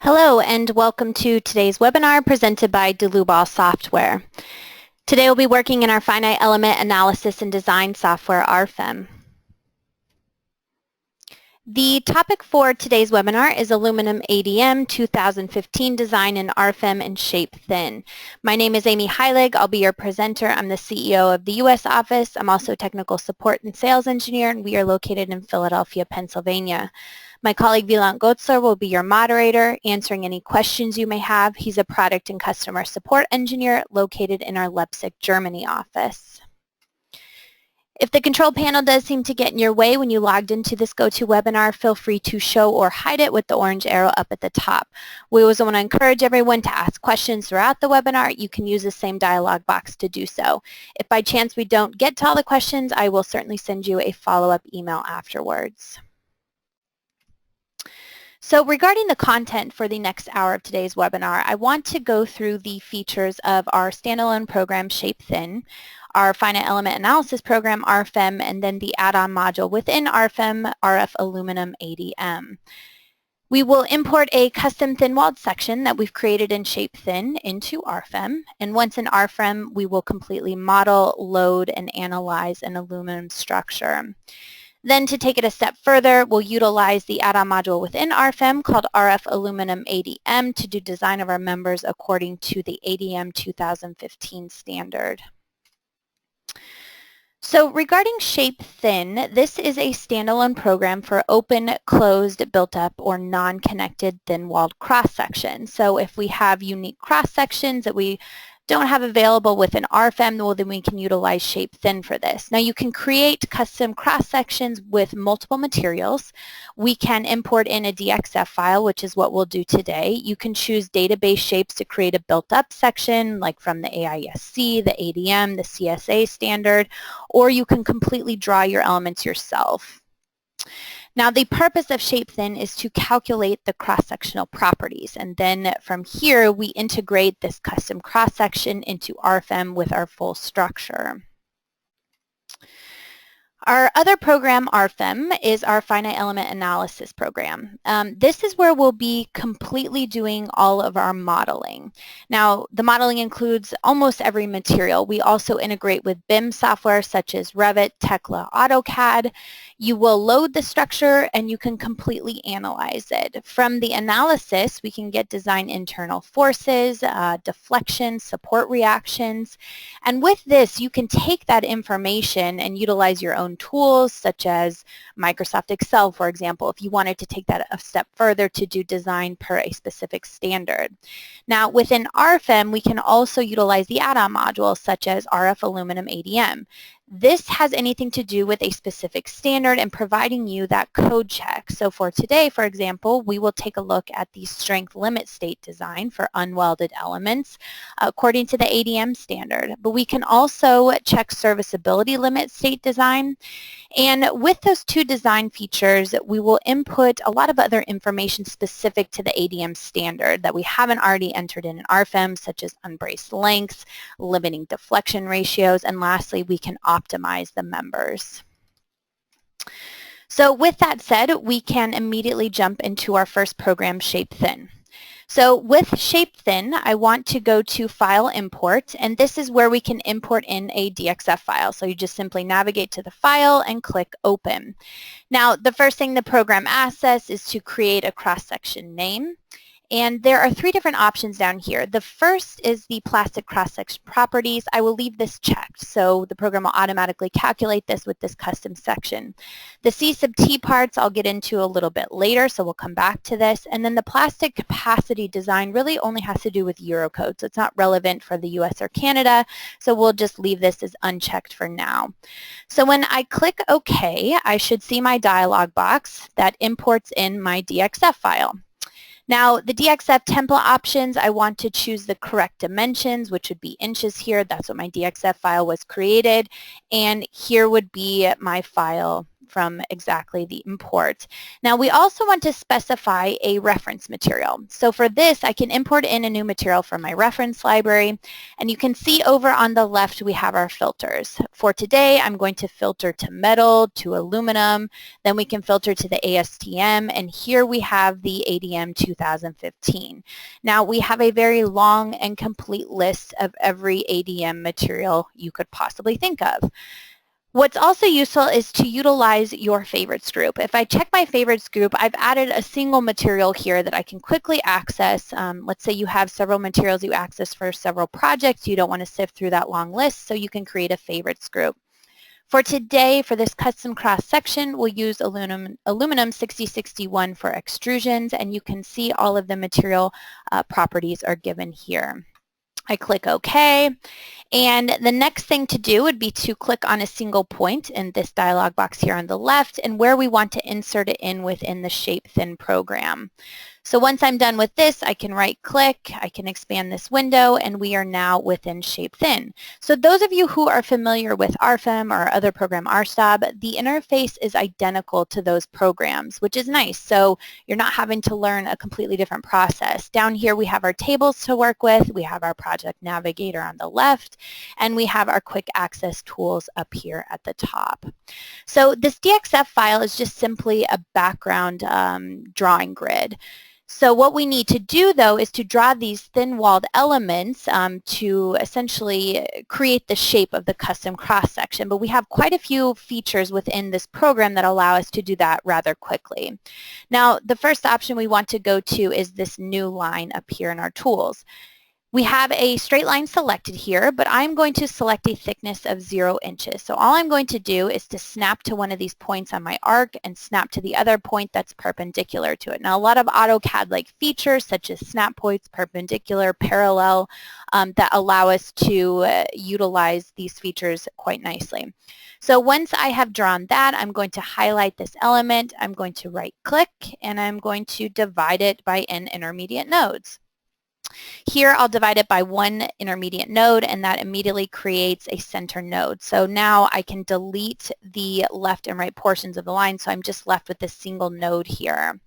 Hello and welcome to today's webinar presented by Dlubal Software. Today we'll be working in our finite element analysis and design software RFEM. The topic for today's webinar is Aluminum ADM 2015 Design in RFEM and SHAPE-THIN. My name is Amy Heilig. I'll be your presenter. I'm the CEO of the U.S. office. I'm also a technical support and sales engineer, and we are located in Philadelphia, Pennsylvania. My colleague Wieland Gotzler will be your moderator, answering any questions you may have. He's a product and customer support engineer located in our Leipzig, Germany office. If the control panel does seem to get in your way when you logged into this GoToWebinar, feel free to show or hide it with the orange arrow up at the top. We always want to encourage everyone to ask questions throughout the webinar. You can use the same dialog box to do so. If by chance we don't get to all the questions, I will certainly send you a follow-up email afterwards. So regarding the content for the next hour of today's webinar, I want to go through the features of our standalone program SHAPE-THIN, our finite element analysis program RFEM, and then the add-on module within RFEM, RF-ALUMINIUM ADM. We will import a custom thin-walled section that we've created in SHAPE-THIN into RFEM, and once in RFEM, we will completely model, load, and analyze an aluminum structure. Then to take it a step further, we'll utilize the add-on module within RFEM called RF-ALUMINIUM ADM to do design of our members according to the ADM 2015 standard. So regarding SHAPE-THIN, this is a standalone program for open, closed, built-up, or non-connected thin-walled cross-sections. So if we have unique cross-sections that we don't have available within RFEM, well, then we can utilize SHAPE-THIN for this. Now you can create custom cross-sections with multiple materials. We can import in a Dxf file, which is what we'll do today. You can choose database shapes to create a built-up section, like from the AISC, the ADM, the CSA standard, or you can completely draw your elements yourself. Now the purpose of SHAPE-THIN is to calculate the cross-sectional properties, and then from here we integrate this custom cross-section into RFEM with our full structure. Our other program, RFEM, is our finite element analysis program. This is where we'll be completely doing all of our modeling. Now, the modeling includes almost every material. We also integrate with BIM software such as Revit, Tekla, AutoCAD. You will load the structure and you can completely analyze it. From the analysis, we can get design internal forces, deflection, support reactions, and with this, you can take that information and utilize your own tools such as Microsoft Excel, for example, if you wanted to take that a step further to do design per a specific standard. Now within RFEM, we can also utilize the add-on modules such as RF-ALUMINIUM ADM. This has anything to do with a specific standard and providing you that code check. So for today, for example, we will take a look at the strength limit state design for unwelded elements according to the ADM standard. But we can also check serviceability limit state design. And with those two design features, we will input a lot of other information specific to the ADM standard that we haven't already entered in RFEM, such as unbraced lengths, limiting deflection ratios, and lastly, we can optimize the members. So with that said, we can immediately jump into our first program, SHAPE-THIN. So with SHAPE-THIN, I want to go to File Import, and this is where we can import in a Dxf file. So you just simply navigate to the file and click Open. Now, the first thing the program asks us is to create a cross-section name. And there are three different options down here. The first is the plastic cross-section properties. I will leave this checked, so the program will automatically calculate this with this custom section. The C sub T parts I'll get into a little bit later, so we'll come back to this. And then the plastic capacity design really only has to do with Eurocode, so it's not relevant for the US or Canada, so we'll just leave this as unchecked for now. So when I click OK, I should see my dialog box that imports in my Dxf file. Now, the Dxf template options, I want to choose the correct dimensions, which would be inches here. That's what my Dxf file was created. And here would be my file from exactly the import. Now we also want to specify a reference material. So for this, I can import in a new material from my reference library, and you can see over on the left we have our filters. For today, I'm going to filter to metal, to aluminum, then we can filter to the ASTM, and here we have the ADM 2015. Now we have a very long and complete list of every ADM material you could possibly think of. What's also useful is to utilize your favorites group. If I check my favorites group, I've added a single material here that I can quickly access. Let's say you have several materials you access for several projects. You don't want to sift through that long list, so you can create a favorites group. For today, for this custom cross-section, we'll use aluminum 6061 for extrusions, and you can see all of the material properties are given here. I click OK, and the next thing to do would be to click on a single point in this dialog box here on the left and where we want to insert it in within the SHAPE-THIN program. So once I'm done with this, I can right-click, I can expand this window, and we are now within SHAPE-THIN. So those of you who are familiar with RFEM or other program RSTOB, the interface is identical to those programs, which is nice. So you're not having to learn a completely different process. Down here we have our tables to work with, we have our project navigator on the left, and we have our quick access tools up here at the top. So this DXF file is just simply a background drawing grid. So what we need to do, though, is to draw these thin-walled elements to essentially create the shape of the custom cross-section. But we have quite a few features within this program that allow us to do that rather quickly. Now, the first option we want to go to is this new line up here in our tools. We have a straight line selected here, but I'm going to select a thickness of 0 inches. So all I'm going to do is to snap to one of these points on my arc and snap to the other point that's perpendicular to it. Now, a lot of AutoCAD-like features such as snap points, perpendicular, parallel, that allow us to utilize these features quite nicely. So once I have drawn that, I'm going to highlight this element, I'm going to right-click, and I'm going to divide it by n intermediate nodes. Here I'll divide it by one intermediate node, and that immediately creates a center node. So now I can delete the left and right portions of the line, so I'm just left with this single node here.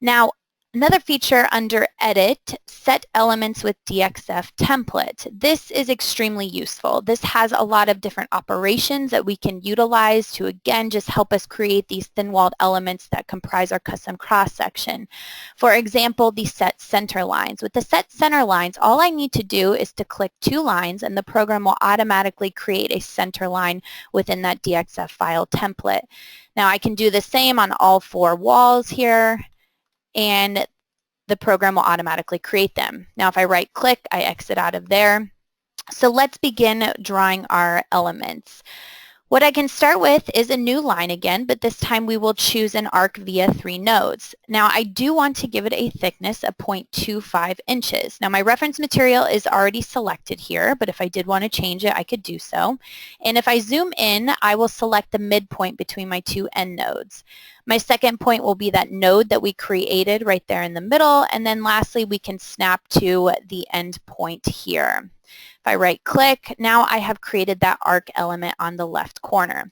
Now, another feature under Edit, Set Elements with Dxf Template. This is extremely useful. This has a lot of different operations that we can utilize to, again, just help us create these thin-walled elements that comprise our custom cross-section. For example, the Set Center Lines. With the Set Center Lines, all I need to do is to click 2 lines, and the program will automatically create a center line within that Dxf file template. Now, I can do the same on all 4 walls here, and the program will automatically create them. Now if I right click, I exit out of there. So let's begin drawing our elements. What I can start with is a new line again, but this time we will choose an arc via 3 nodes. Now I do want to give it a thickness of 0.25 inches. Now my reference material is already selected here, but if I did want to change it, I could do so. And if I zoom in, I will select the midpoint between my 2 end nodes. My second point will be that node that we created right there in the middle, and then lastly we can snap to the end point here. If I right click, now I have created that arc element on the left corner.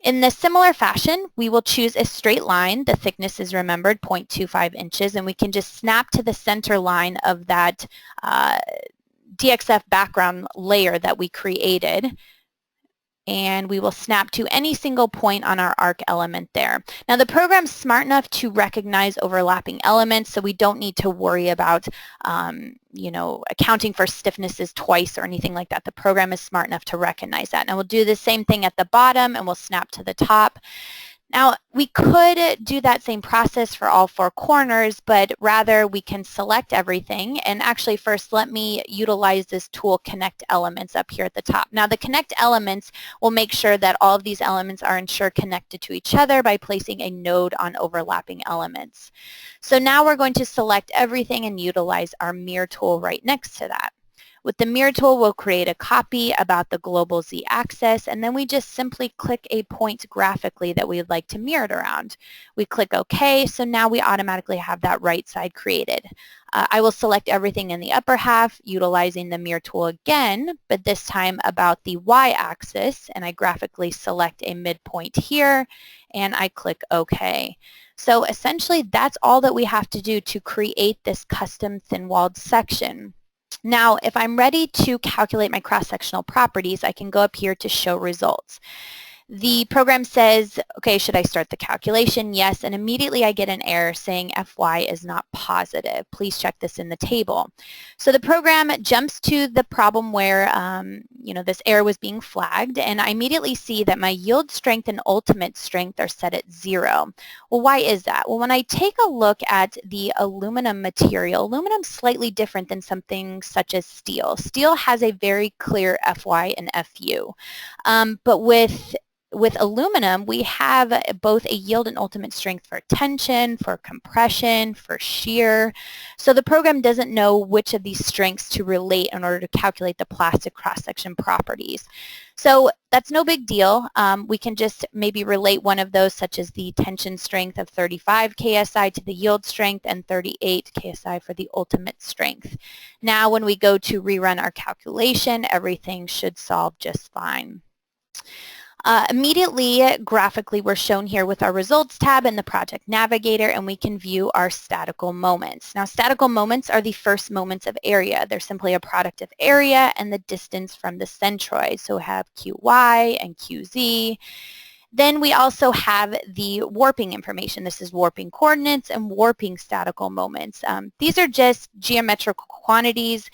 In the similar fashion, we will choose a straight line. The thickness is remembered 0.25 inches, and we can just snap to the center line of that DXF background layer that we created. And we will snap to any single point on our arc element there. Now the program's smart enough to recognize overlapping elements, so we don't need to worry about accounting for stiffnesses twice or anything like that. The program is smart enough to recognize that. Now we'll do the same thing at the bottom, and we'll snap to the top. Now we could do that same process for all 4 corners, but rather we can select everything. And actually first let me utilize this tool Connect Elements up here at the top. Now the Connect Elements will make sure that all of these elements are connected to each other by placing a node on overlapping elements. So now we're going to select everything and utilize our mirror tool right next to that. With the mirror tool, we'll create a copy about the global z-axis, and then we just simply click a point graphically that we would like to mirror it around. We click OK, so now we automatically have that right side created. I will select everything in the upper half utilizing the mirror tool again, but this time about the y-axis, and I graphically select a midpoint here, and I click OK. So essentially that's all that we have to do to create this custom thin-walled section. Now, if I'm ready to calculate my cross-sectional properties, I can go up here to show results. The program says, okay, should I start the calculation? Yes, and immediately I get an error saying FY is not positive. Please check this in the table. So the program jumps to the problem where, this error was being flagged, and I immediately see that my yield strength and ultimate strength are set at 0. Well, why is that? Well, when I take a look at the aluminum material, aluminum is slightly different than something such as steel. Steel has a very clear FY and FU, but with aluminum, we have both a yield and ultimate strength for tension, for compression, for shear. So the program doesn't know which of these strengths to relate in order to calculate the plastic cross-section properties. So that's no big deal. We can just maybe relate one of those, such as the tension strength of 35 KSI to the yield strength and 38 KSI for the ultimate strength. Now when we go to rerun our calculation, everything should solve just fine. Immediately, graphically, we're shown here with our Results tab in the Project Navigator, and we can view our statical moments. Now, statical moments are the first moments of area. They're simply a product of area and the distance from the centroid. So we have QY and QZ. Then we also have the warping information. This is warping coordinates and warping statical moments. These are just geometrical quantities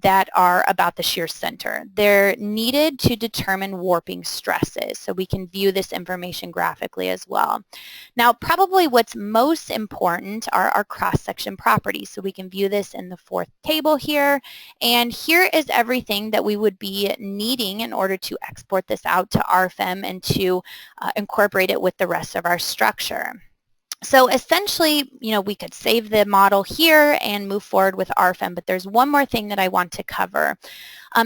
that are about the shear center. They're needed to determine warping stresses, so we can view this information graphically as well. Now, probably what's most important are our cross-section properties, so we can view this in the fourth table here, and here is everything that we would be needing in order to export this out to RFEM and to incorporate it with the rest of our structure. So essentially, we could save the model here and move forward with RFEM, but there's one more thing that I want to cover.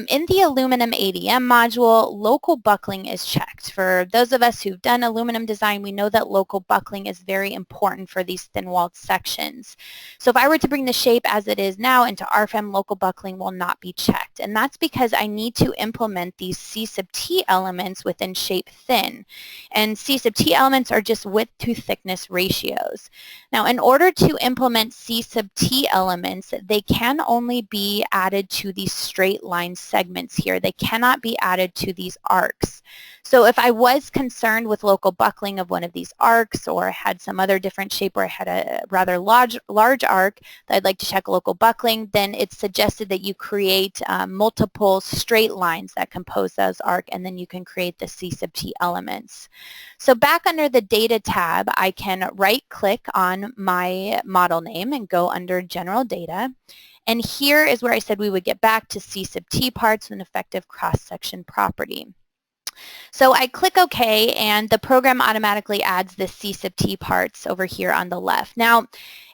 In the aluminum ADM module, local buckling is checked. For those of us who've done aluminum design, we know that local buckling is very important for these thin-walled sections. So if I were to bring the shape as it is now into RFEM, local buckling will not be checked. And that's because I need to implement these C sub T elements within SHAPE-THIN. And C sub T elements are just width to thickness ratios. Now, in order to implement C sub T elements, they can only be added to these straight line segments here. They cannot be added to these arcs. So if I was concerned with local buckling of one of these arcs or had some other different shape where I had a rather large arc that I'd like to check local buckling, then it's suggested that you create multiple straight lines that compose those arc, and then you can create the C sub T elements. So back under the Data tab, I can right-click on my model name and go under General Data. And here is where I said we would get back to C sub T parts with an effective cross-section property. So I click OK, and the program automatically adds the C sub T parts over here on the left. Now,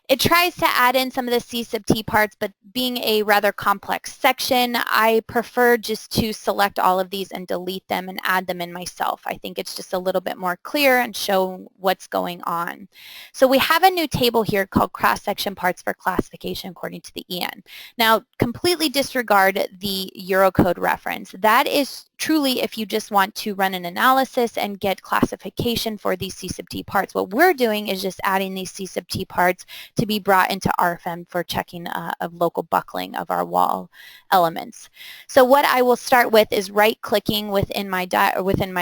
it tries to add in some of the C sub T parts, but being a rather complex section, I prefer just to select all of these and delete them and add them in myself. I think it's just a little bit more clear and show what's going on. So we have a new table here called cross-section parts for classification according to the EN. Now, completely disregard the Eurocode reference. That is truly if you just want to run an analysis and get classification for these C sub T parts. What we're doing is just adding these C sub T parts to be brought into RFEM for checking of local buckling of our wall elements. So what I will start with is right-clicking within my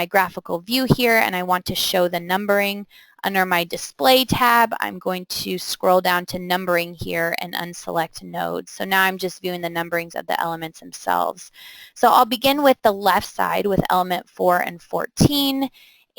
graphical view here, and I want to show the numbering. Under my Display tab, I'm going to scroll down to Numbering here and unselect Nodes. So now I'm just viewing the numberings of the elements themselves. So I'll begin with the left side with element 4 and 14.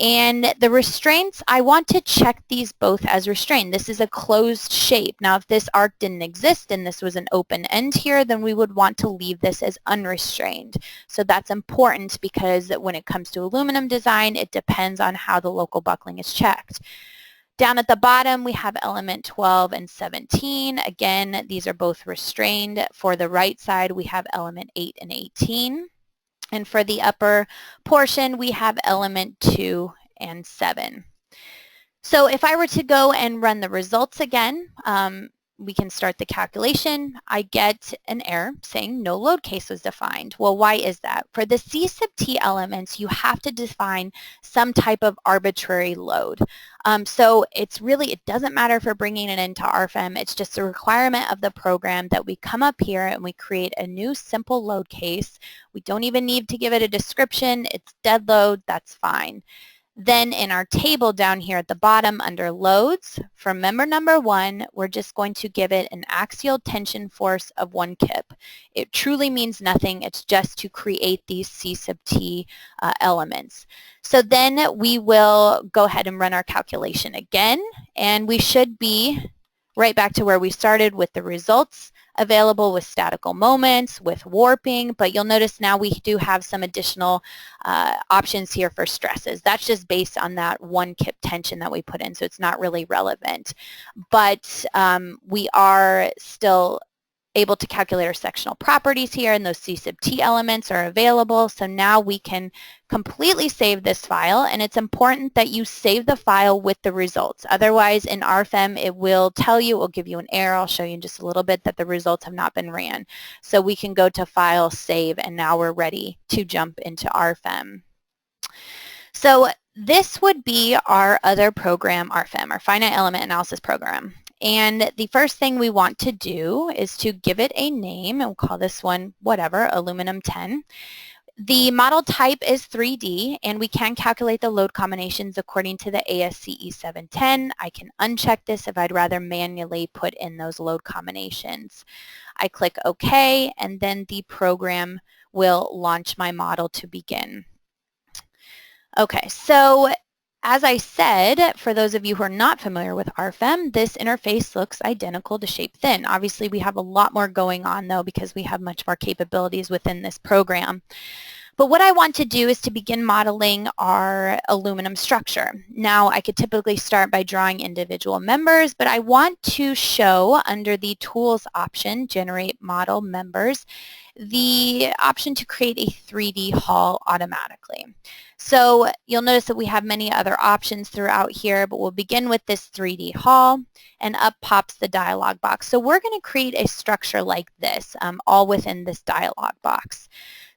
And the restraints, I want to check these both as restrained. This is a closed shape. Now, if this arc didn't exist and this was an open end here, then we would want to leave this as unrestrained. So that's important because when it comes to aluminum design, it depends on how the local buckling is checked. Down at the bottom, we have element 12 and 17. Again, these are both restrained. For the right side, we have element 8 and 18. And for the upper portion, we have element 2 and 7. So if I were to go and run the results again, we can start the calculation. I get an error saying no load case was defined. Well, why is that? For the C sub T elements, you have to define some type of arbitrary load. So it doesn't matter if we're bringing it into RFEM. It's just a requirement of the program that we come up here and we create a new simple load case. We don't even need to give it a description. It's dead load. That's fine. Then in our table down here at the bottom under loads, for member number 1, we're just going to give it an axial tension force of 1 kip. It truly means nothing. It's just to create these C sub T elements. So then we will go ahead and run our calculation again, and we should be right back to where we started with the results available with statical moments, with warping, but you'll notice now we do have some additional options here for stresses. That's just based on that 1 kip tension that we put in, so it's not really relevant. But we are still able to calculate our sectional properties here, and those C sub T elements are available. So now we can completely save this file, and it's important that you save the file with the results. Otherwise, in RFEM, it will tell you, it will give you an error. I'll show you in just a little bit that the results have not been ran. So we can go to File, Save, and now we're ready to jump into RFEM. So this would be our other program, RFEM, our Finite Element Analysis program. And the first thing we want to do is to give it a name, and we'll call this one whatever, aluminum 10. The model type is 3D, and we can calculate the load combinations according to the ASCE 710. I can uncheck this if I'd rather manually put in those load combinations. I click OK, and then the program will launch my model to begin. Okay, so as I said, for those of you who are not familiar with RFEM, this interface looks identical to SHAPE-THIN. Obviously, we have a lot more going on, though, because we have much more capabilities within this program. But what I want to do is to begin modeling our aluminum structure. Now, I could typically start by drawing individual members, but I want to show under the Tools option, Generate Model Members, the option to create a 3D hull automatically. So you'll notice that we have many other options throughout here, but we'll begin with this 3D hull, and up pops the dialog box. So we're going to create a structure like this, all within this dialog box.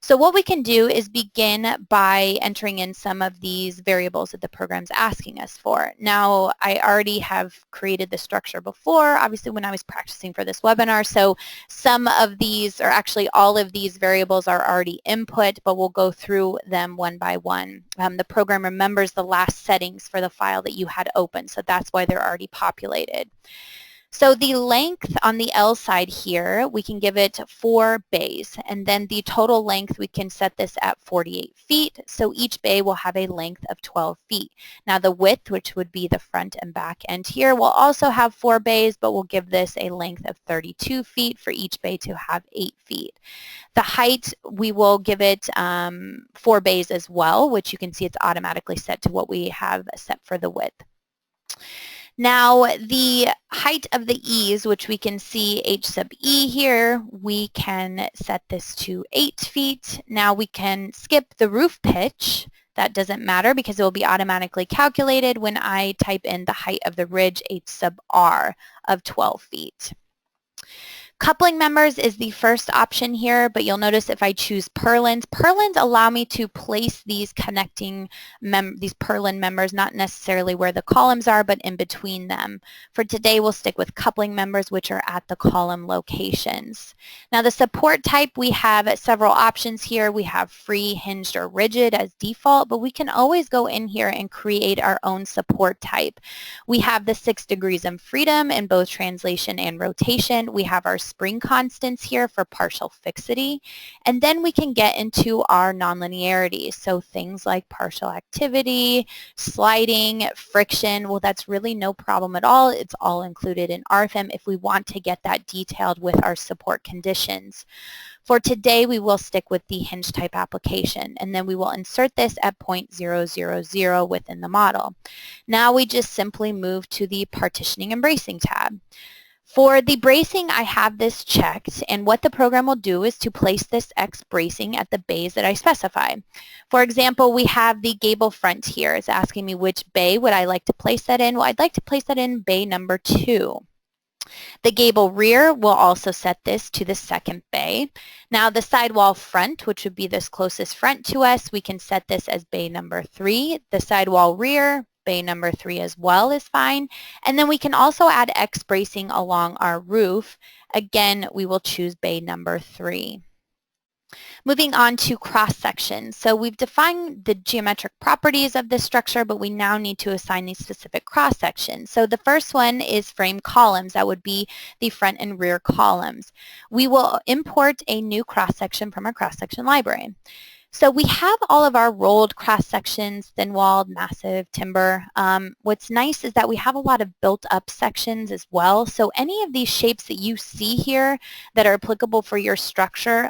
So what we can do is begin by entering in some of these variables that the program's asking us for. Now, I already have created the structure before, obviously when I was practicing for this webinar, so some of these, or actually all of these variables are already input, but we'll go through them one by one. The program remembers the last settings for the file that you had open, so that's why they're already populated. So the length on the L side here, we can give it 4 bays, and then the total length, we can set this at 48 feet, so each bay will have a length of 12 feet. Now the width, which would be the front and back end here, will also have 4 bays, but we'll give this a length of 32 feet for each bay to have 8 feet. The height, we will give it 4 bays as well, which you can see it's automatically set to what we have set for the width. Now, the height of the eaves, which we can see H sub E here, we can set this to 8 feet. Now we can skip the roof pitch. That doesn't matter because it will be automatically calculated when I type in the height of the ridge H sub R of 12 feet. Coupling members is the first option here, but you'll notice if I choose purlins, purlins allow me to place these connecting these purlin members, not necessarily where the columns are, but in between them. For today, we'll stick with coupling members, which are at the column locations. Now, the support type, we have several options here. We have free, hinged, or rigid as default, but we can always go in here and create our own support type. We have the 6 degrees of freedom in both translation and rotation. We have our spring constants here for partial fixity. And then we can get into our nonlinearities. So things like partial activity, sliding, friction, well, that's really no problem at all. It's all included in RFEM if we want to get that detailed with our support conditions. For today, we will stick with the hinge type application, and then we will insert this at 0.000 within the model. Now we just simply move to the Partitioning Embracing tab. For the bracing, I have this checked, and what the program will do is to place this X bracing at the bays that I specify. For example, we have the gable front here. It's asking me which bay would I like to place that in. Well, I'd like to place that in bay number 2. The gable rear will also set this to the second bay. Now the sidewall front, which would be this closest front to us, we can set this as bay number 3. The sidewall rear, bay number 3 as well is fine. And then we can also add X bracing along our roof. Again, we will choose bay number 3. Moving on to cross-sections. So we've defined the geometric properties of this structure, but we now need to assign these specific cross-sections. So the first one is frame columns. That would be the front and rear columns. We will import a new cross-section from our cross-section library. So we have all of our rolled cross-sections, thin-walled, massive, timber. What's nice is that we have a lot of built-up sections as well. So any of these shapes that you see here that are applicable for your structure,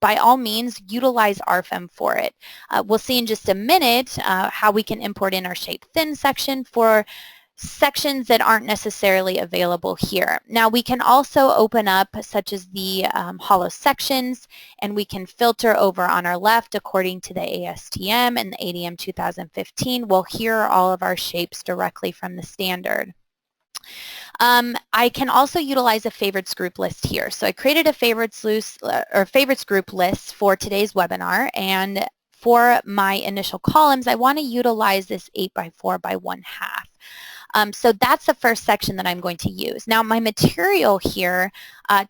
by all means, utilize RFEM for it. We'll see in just a minute how we can import in our SHAPE-THIN section for sections that aren't necessarily available here. Now we can also open up such as the hollow sections, and we can filter over on our left according to the ASTM and the ADM 2015. We'll hear all of our shapes directly from the standard. I can also utilize a favorites group list here. So I created a favorites group list for today's webinar, and for my initial columns, I want to utilize this 8x4 by 1/2. So that's the first section that I'm going to use. Now my material here,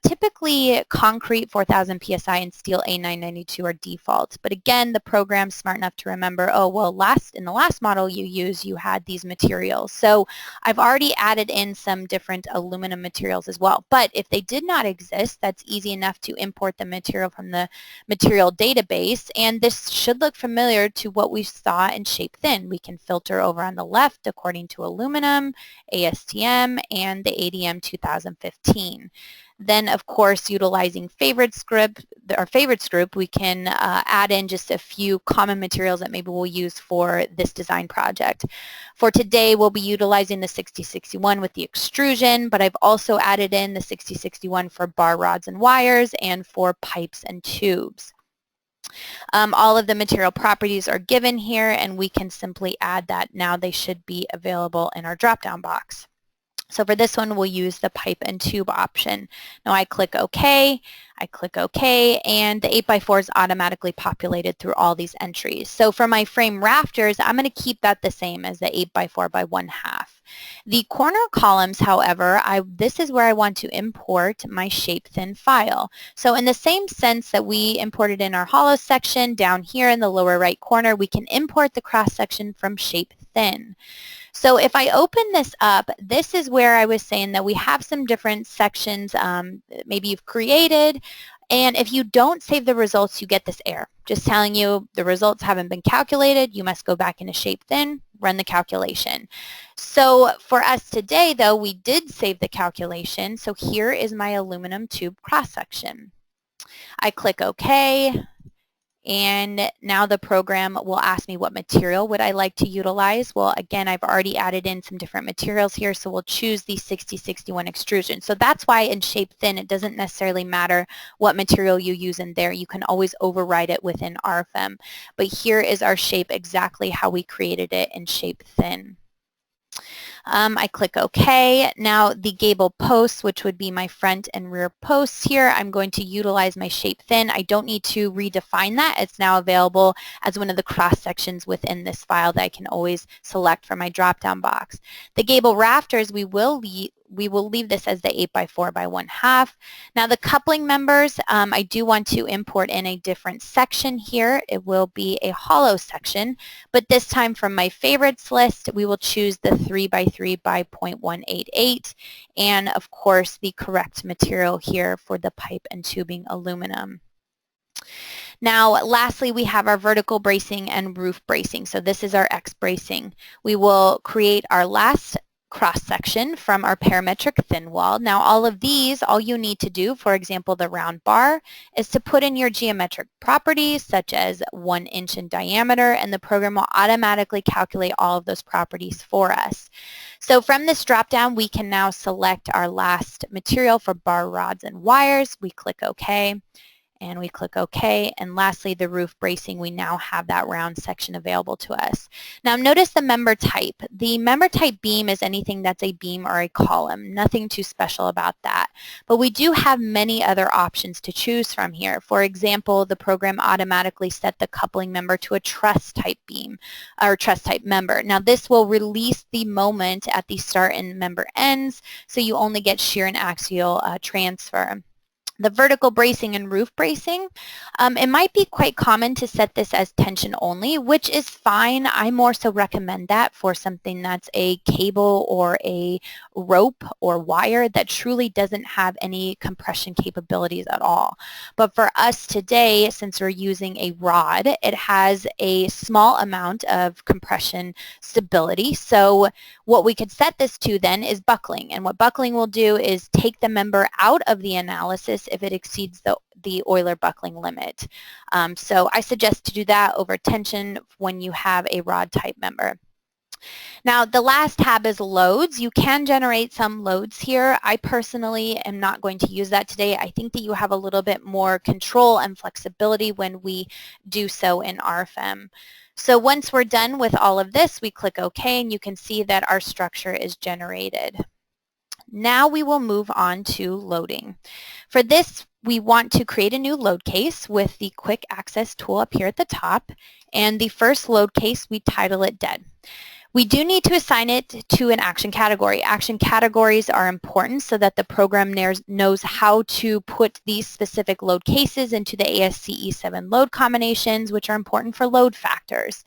typically concrete 4000 PSI and steel A992 are default. But again, the program's smart enough to remember, oh, well, in the last model you had these materials. So I've already added in some different aluminum materials as well. But if they did not exist, that's easy enough to import the material from the material database. And this should look familiar to what we saw in SHAPE-THIN. We can filter over on the left according to aluminum, ASTM, and the ADM 2015. Then, of course, utilizing favorites group, we can add in just a few common materials that maybe we'll use for this design project. For today, we'll be utilizing the 6061 with the extrusion, but I've also added in the 6061 for bar rods and wires and for pipes and tubes. All of the material properties are given here, and we can simply add that. Now they should be available in our drop-down box. So for this one, we'll use the pipe and tube option. Now I click OK, and the 8x4 is automatically populated through all these entries. So for my frame rafters, I'm going to keep that the same as the 8x4 by 1/2. The corner columns, however, this is where I want to import my SHAPE-THIN file. So in the same sense that we imported in our hollow section, down here in the lower right corner, we can import the cross section from SHAPE-THIN. So if I open this up, this is where I was saying that we have some different sections maybe you've created, and if you don't save the results, you get this error, just telling you the results haven't been calculated. You must go back into SHAPE-THIN, run the calculation. So for us today, though, we did save the calculation. So here is my aluminum tube cross-section. I click OK. And now the program will ask me what material would I like to utilize. Well, again, I've already added in some different materials here, so we'll choose the 6061 extrusion. So that's why in SHAPE-THIN, it doesn't necessarily matter what material you use in there. You can always override it within RFEM. But here is our shape exactly how we created it in SHAPE-THIN. I click OK. Now the Gable Posts, which would be my front and rear posts here, I'm going to utilize my SHAPE-THIN. I don't need to redefine that. It's now available as one of the cross sections within this file that I can always select from my drop-down box. The Gable Rafters, we will we will leave this as the 8x4x1/2. Now the coupling members, I do want to import in a different section here. It will be a hollow section, but this time from my favorites list, we will choose the 3x3x0.188, and of course the correct material here for the pipe and tubing aluminum. Now, lastly, we have our vertical bracing and roof bracing. So this is our X bracing. We will create our last cross-section from our parametric thin wall. Now, all of these, all you need to do, for example, the round bar, is to put in your geometric properties, such as 1 inch in diameter, and the program will automatically calculate all of those properties for us. So from this drop-down, we can now select our last material for bar rods and wires. We click OK. And we click OK. And lastly, the roof bracing, we now have that round section available to us. Now notice the member type. The member type beam is anything that's a beam or a column. Nothing too special about that. But we do have many other options to choose from here. For example, the program automatically set the coupling member to a truss type beam or truss type member. Now this will release the moment at the start and member ends, so you only get shear and axial transfer. The vertical bracing and roof bracing, it might be quite common to set this as tension only, which is fine. I more so recommend that for something that's a cable or a rope or wire that truly doesn't have any compression capabilities at all. But for us today, since we're using a rod, it has a small amount of compression stability. So what we could set this to then is buckling. And what buckling will do is take the member out of the analysis if it exceeds the Euler buckling limit. So I suggest to do that over tension when you have a rod type member. Now the last tab is loads. You can generate some loads here. I personally am not going to use that today. I think that you have a little bit more control and flexibility when we do so in RFEM. So once we're done with all of this, we click OK, and you can see that our structure is generated. Now we will move on to loading. For this, we want to create a new load case with the quick access tool up here at the top. And the first load case, we title it dead. We do need to assign it to an action category. Action categories are important so that the program knows how to put these specific load cases into the ASCE7 load combinations, which are important for load factors.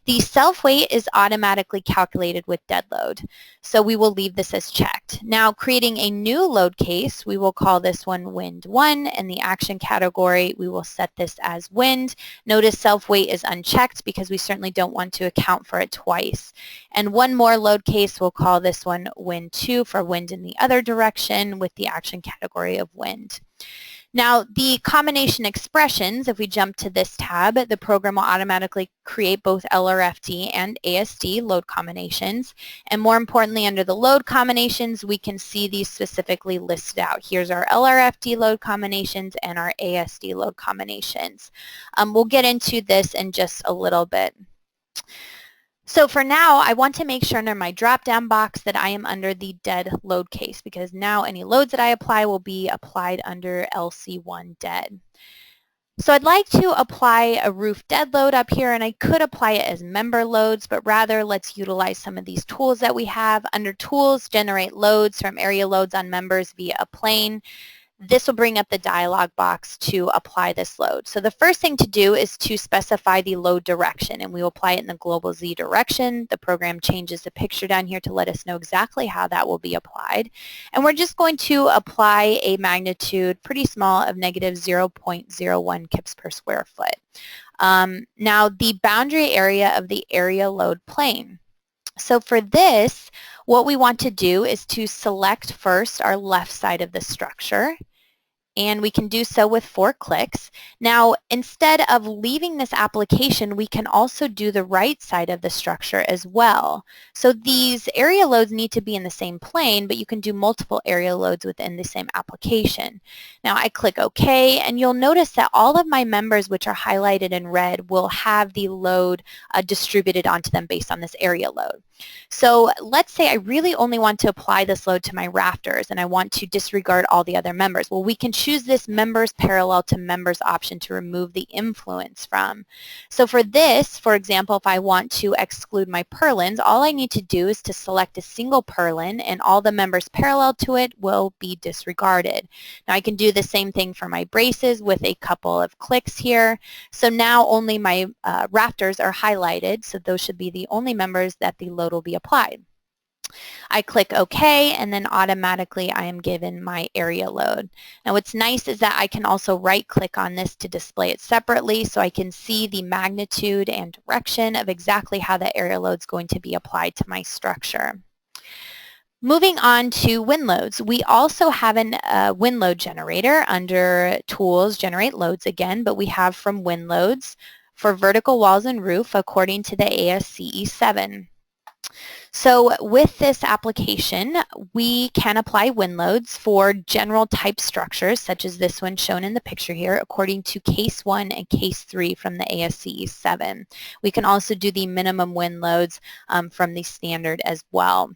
The self-weight is automatically calculated with dead load, so we will leave this as checked. Now, creating a new load case, we will call this one wind 1, and the action category, we will set this as wind. Notice self-weight is unchecked because we certainly don't want to account for it twice. And one more load case, we'll call this one wind 2 for wind in the other direction with the action category of wind. Now, the combination expressions, if we jump to this tab, the program will automatically create both LRFD and ASD load combinations. And more importantly, under the load combinations, we can see these specifically listed out. Here's our LRFD load combinations and our ASD load combinations. We'll get into this in just a little bit. So for now, I want to make sure under my drop-down box that I am under the dead load case, because now any loads that I apply will be applied under LC1 dead. So I'd like to apply a roof dead load up here, and I could apply it as member loads, but rather let's utilize some of these tools that we have. Under tools, generate loads from area loads on members via a plane. This will bring up the dialog box to apply this load. So the first thing to do is to specify the load direction, and we will apply it in the global Z direction. The program changes the picture down here to let us know exactly how that will be applied. And we're just going to apply a magnitude pretty small of negative 0.01 kips per square foot. Now the boundary area of the area load plane. So for this, what we want to do is to select first our left side of the structure, and we can do so with 4 clicks. Now, instead of leaving this application, we can also do the right side of the structure as well. So these area loads need to be in the same plane, but you can do multiple area loads within the same application. Now, I click OK, and you'll notice that all of my members, which are highlighted in red, will have the load distributed onto them based on this area load. So let's say I really only want to apply this load to my rafters, and I want to disregard all the other members. Well, we can choose this members parallel to members option to remove the influence from. So for this, for example, if I want to exclude my purlins, all I need to do is to select a single purlin and all the members parallel to it will be disregarded. Now I can do the same thing for my braces with a couple of clicks here. So now only my rafters are highlighted, so those should be the only members that the load will be applied. I click OK, and then automatically I am given my area load. Now what's nice is that I can also right-click on this to display it separately, so I can see the magnitude and direction of exactly how the area load is going to be applied to my structure. Moving on to wind loads, we also have a wind load generator under Tools, Generate Loads again, but we have from wind loads for vertical walls and roof according to the ASCE 7. So with this application, we can apply wind loads for general type structures, such as this one shown in the picture here, according to Case 1 and Case 3 from the ASCE 7. We can also do the minimum wind loads from the standard as well.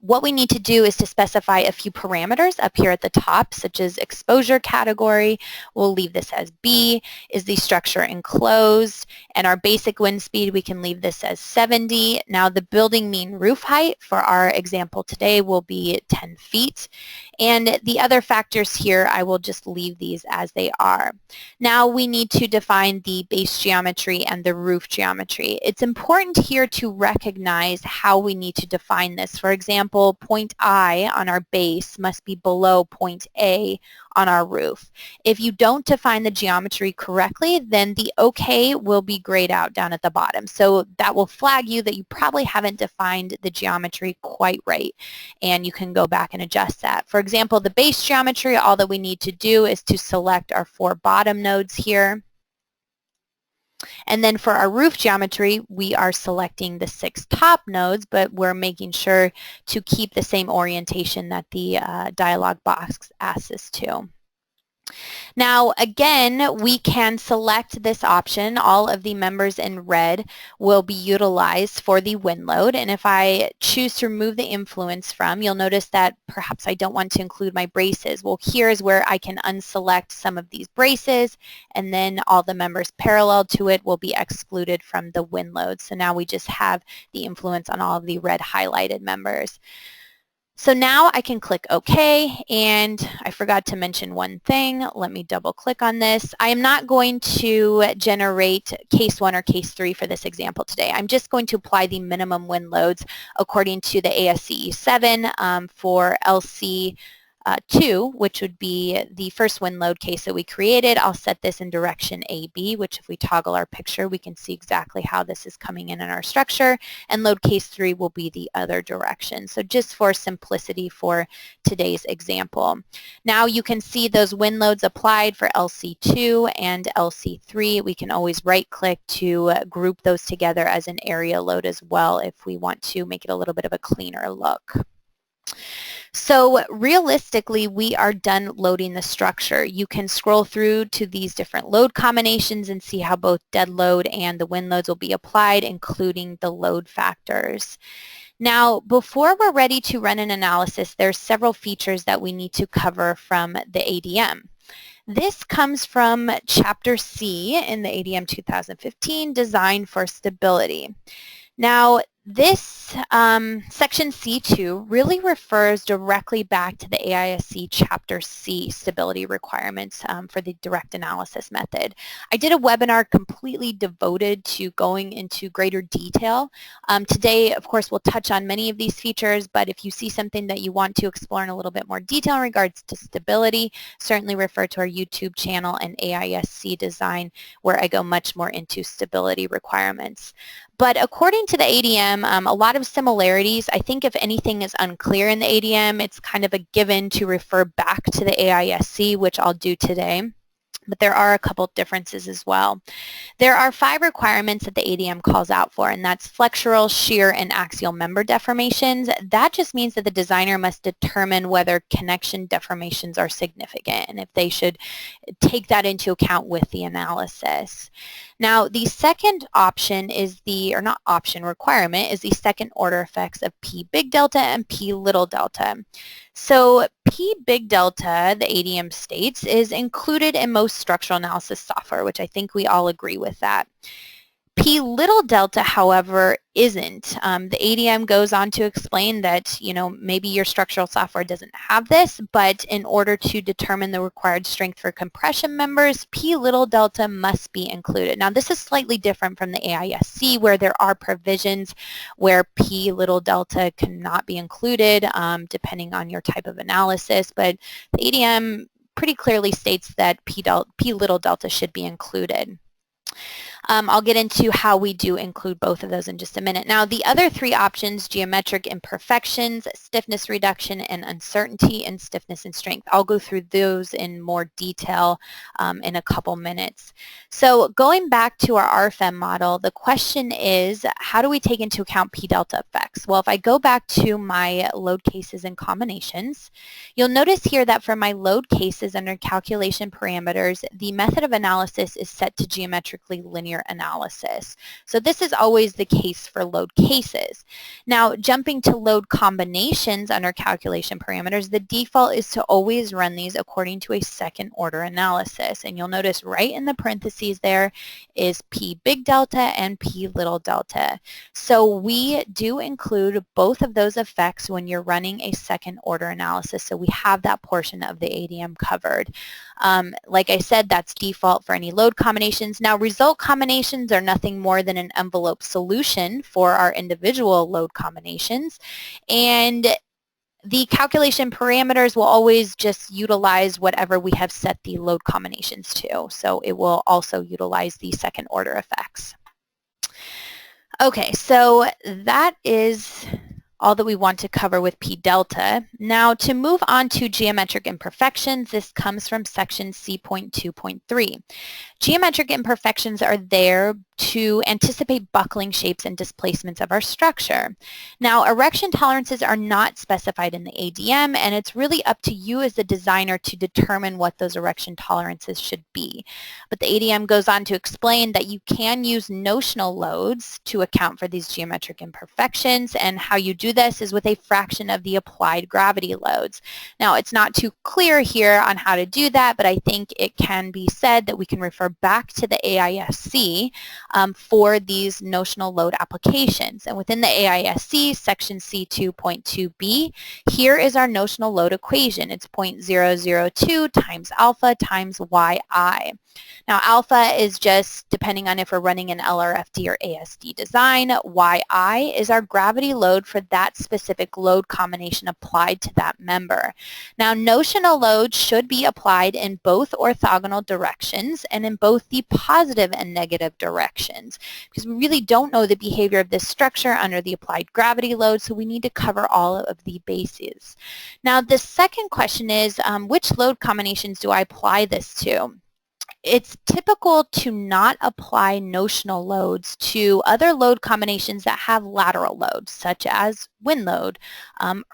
What we need to do is to specify a few parameters up here at the top, such as exposure category. We'll leave this as B. Is the structure enclosed? And our basic wind speed, we can leave this as 70. Now the building mean roof height for our example today will be 10 feet. And the other factors here, I will just leave these as they are. Now we need to define the base geometry and the roof geometry. It's important here to recognize how we need to define this. For example, point I on our base must be below point A on our roof. If you don't define the geometry correctly, then the OK will be grayed out down at the bottom. So that will flag you that you probably haven't defined the geometry quite right, and you can go back and adjust that. For example, the base geometry, all that we need to do is to select our 4 bottom nodes here. And then for our roof geometry, we are selecting the 6 top nodes, but we're making sure to keep the same orientation that the dialog box asks us to. Now again, we can select this option. All of the members in red will be utilized for the wind load, and if I choose to remove the influence from, you'll notice that perhaps I don't want to include my braces. Well, here's where I can unselect some of these braces, and then all the members parallel to it will be excluded from the wind load. So now we just have the influence on all of the red highlighted members. So now I can click OK, and I forgot to mention one thing. Let me double click on this. I am not going to generate Case 1 or Case 3 for this example today. I'm just going to apply the minimum wind loads according to the ASCE 7 for LC 2, which would be the first wind load case that we created. I'll set this in direction AB, which if we toggle our picture, we can see exactly how this is coming in our structure, and load case 3 will be the other direction. So just for simplicity for today's example. Now you can see those wind loads applied for LC2 and LC3. We can always right-click to group those together as an area load as well if we want to make it a little bit of a cleaner look. So realistically, we are done loading the structure. You can scroll through to these different load combinations and see how both dead load and the wind loads will be applied, including the load factors. Now, before we're ready to run an analysis, there's several features that we need to cover from the ADM. This comes from Chapter C in the ADM 2015, Design for Stability. Now, this section C2 really refers directly back to the AISC Chapter C stability requirements for the direct analysis method. I did a webinar completely devoted to going into greater detail. Today, of course, we'll touch on many of these features, but if you see something that you want to explore in a little bit more detail in regards to stability, certainly refer to our YouTube channel and AISC design, where I go much more into stability requirements. But according to the ADM, a lot of similarities. I think if anything is unclear in the ADM, it's kind of a given to refer back to the AISC, which I'll do today. But there are a couple differences as well. There are 5 requirements that the ADM calls out for, and that's flexural, shear, and axial member deformations. That just means that the designer must determine whether connection deformations are significant and if they should take that into account with the analysis. Now, the second option is the, or not option, requirement is the second order effects of P big delta and P little delta. So P big delta, the ADM states, is included in most structural analysis software, which I think we all agree with that. P little delta, however, isn't. The ADM goes on to explain that, maybe your structural software doesn't have this, but in order to determine the required strength for compression members, P little delta must be included. Now, this is slightly different from the AISC, where there are provisions where P little delta cannot be included, depending on your type of analysis, but the ADM pretty clearly states that P little delta should be included. I'll get into how we do include both of those in just a minute. Now, the other three options, geometric imperfections, stiffness reduction, and uncertainty in stiffness and strength, I'll go through those in more detail in a couple minutes. So going back to our RFEM model, the question is, how do we take into account P delta effects? Well, if I go back to my load cases and combinations, you'll notice here that for my load cases under calculation parameters, the method of analysis is set to geometrically linear analysis. So this is always the case for load cases. Now, jumping to load combinations under calculation parameters, the default is to always run these according to a second order analysis. And you'll notice right in the parentheses there is P big delta and P little delta. So we do include both of those effects when you're running a second order analysis. So we have that portion of the ADM covered. Like I said, that's default for any load combinations. Now, result combinations are nothing more than an envelope solution for our individual load combinations. And the calculation parameters will always just utilize whatever we have set the load combinations to. So it will also utilize the second order effects. Okay, so that is all that we want to cover with P delta. Now, to move on to geometric imperfections, this comes from section C.2.3. Geometric imperfections are there to anticipate buckling shapes and displacements of our structure. Now, erection tolerances are not specified in the ADM, and it's really up to you as the designer to determine what those erection tolerances should be. But the ADM goes on to explain that you can use notional loads to account for these geometric imperfections, and how you do this is with a fraction of the applied gravity loads. Now, it's not too clear here on how to do that, but I think it can be said that we can refer back to the AISC for these notional load applications. And within the AISC, section C.2.2b, here is our notional load equation. It's 0.002 times alpha times yi. Now, alpha is just, depending on if we're running an LRFD or ASD design, yi is our gravity load for that specific load combination applied to that member. Now, notional load should be applied in both orthogonal directions and in both the positive and negative directions, because we really don't know the behavior of this structure under the applied gravity load, so we need to cover all of the bases. Now, the second question is, which load combinations do I apply this to? It's typical to not apply notional loads to other load combinations that have lateral loads, such as wind load,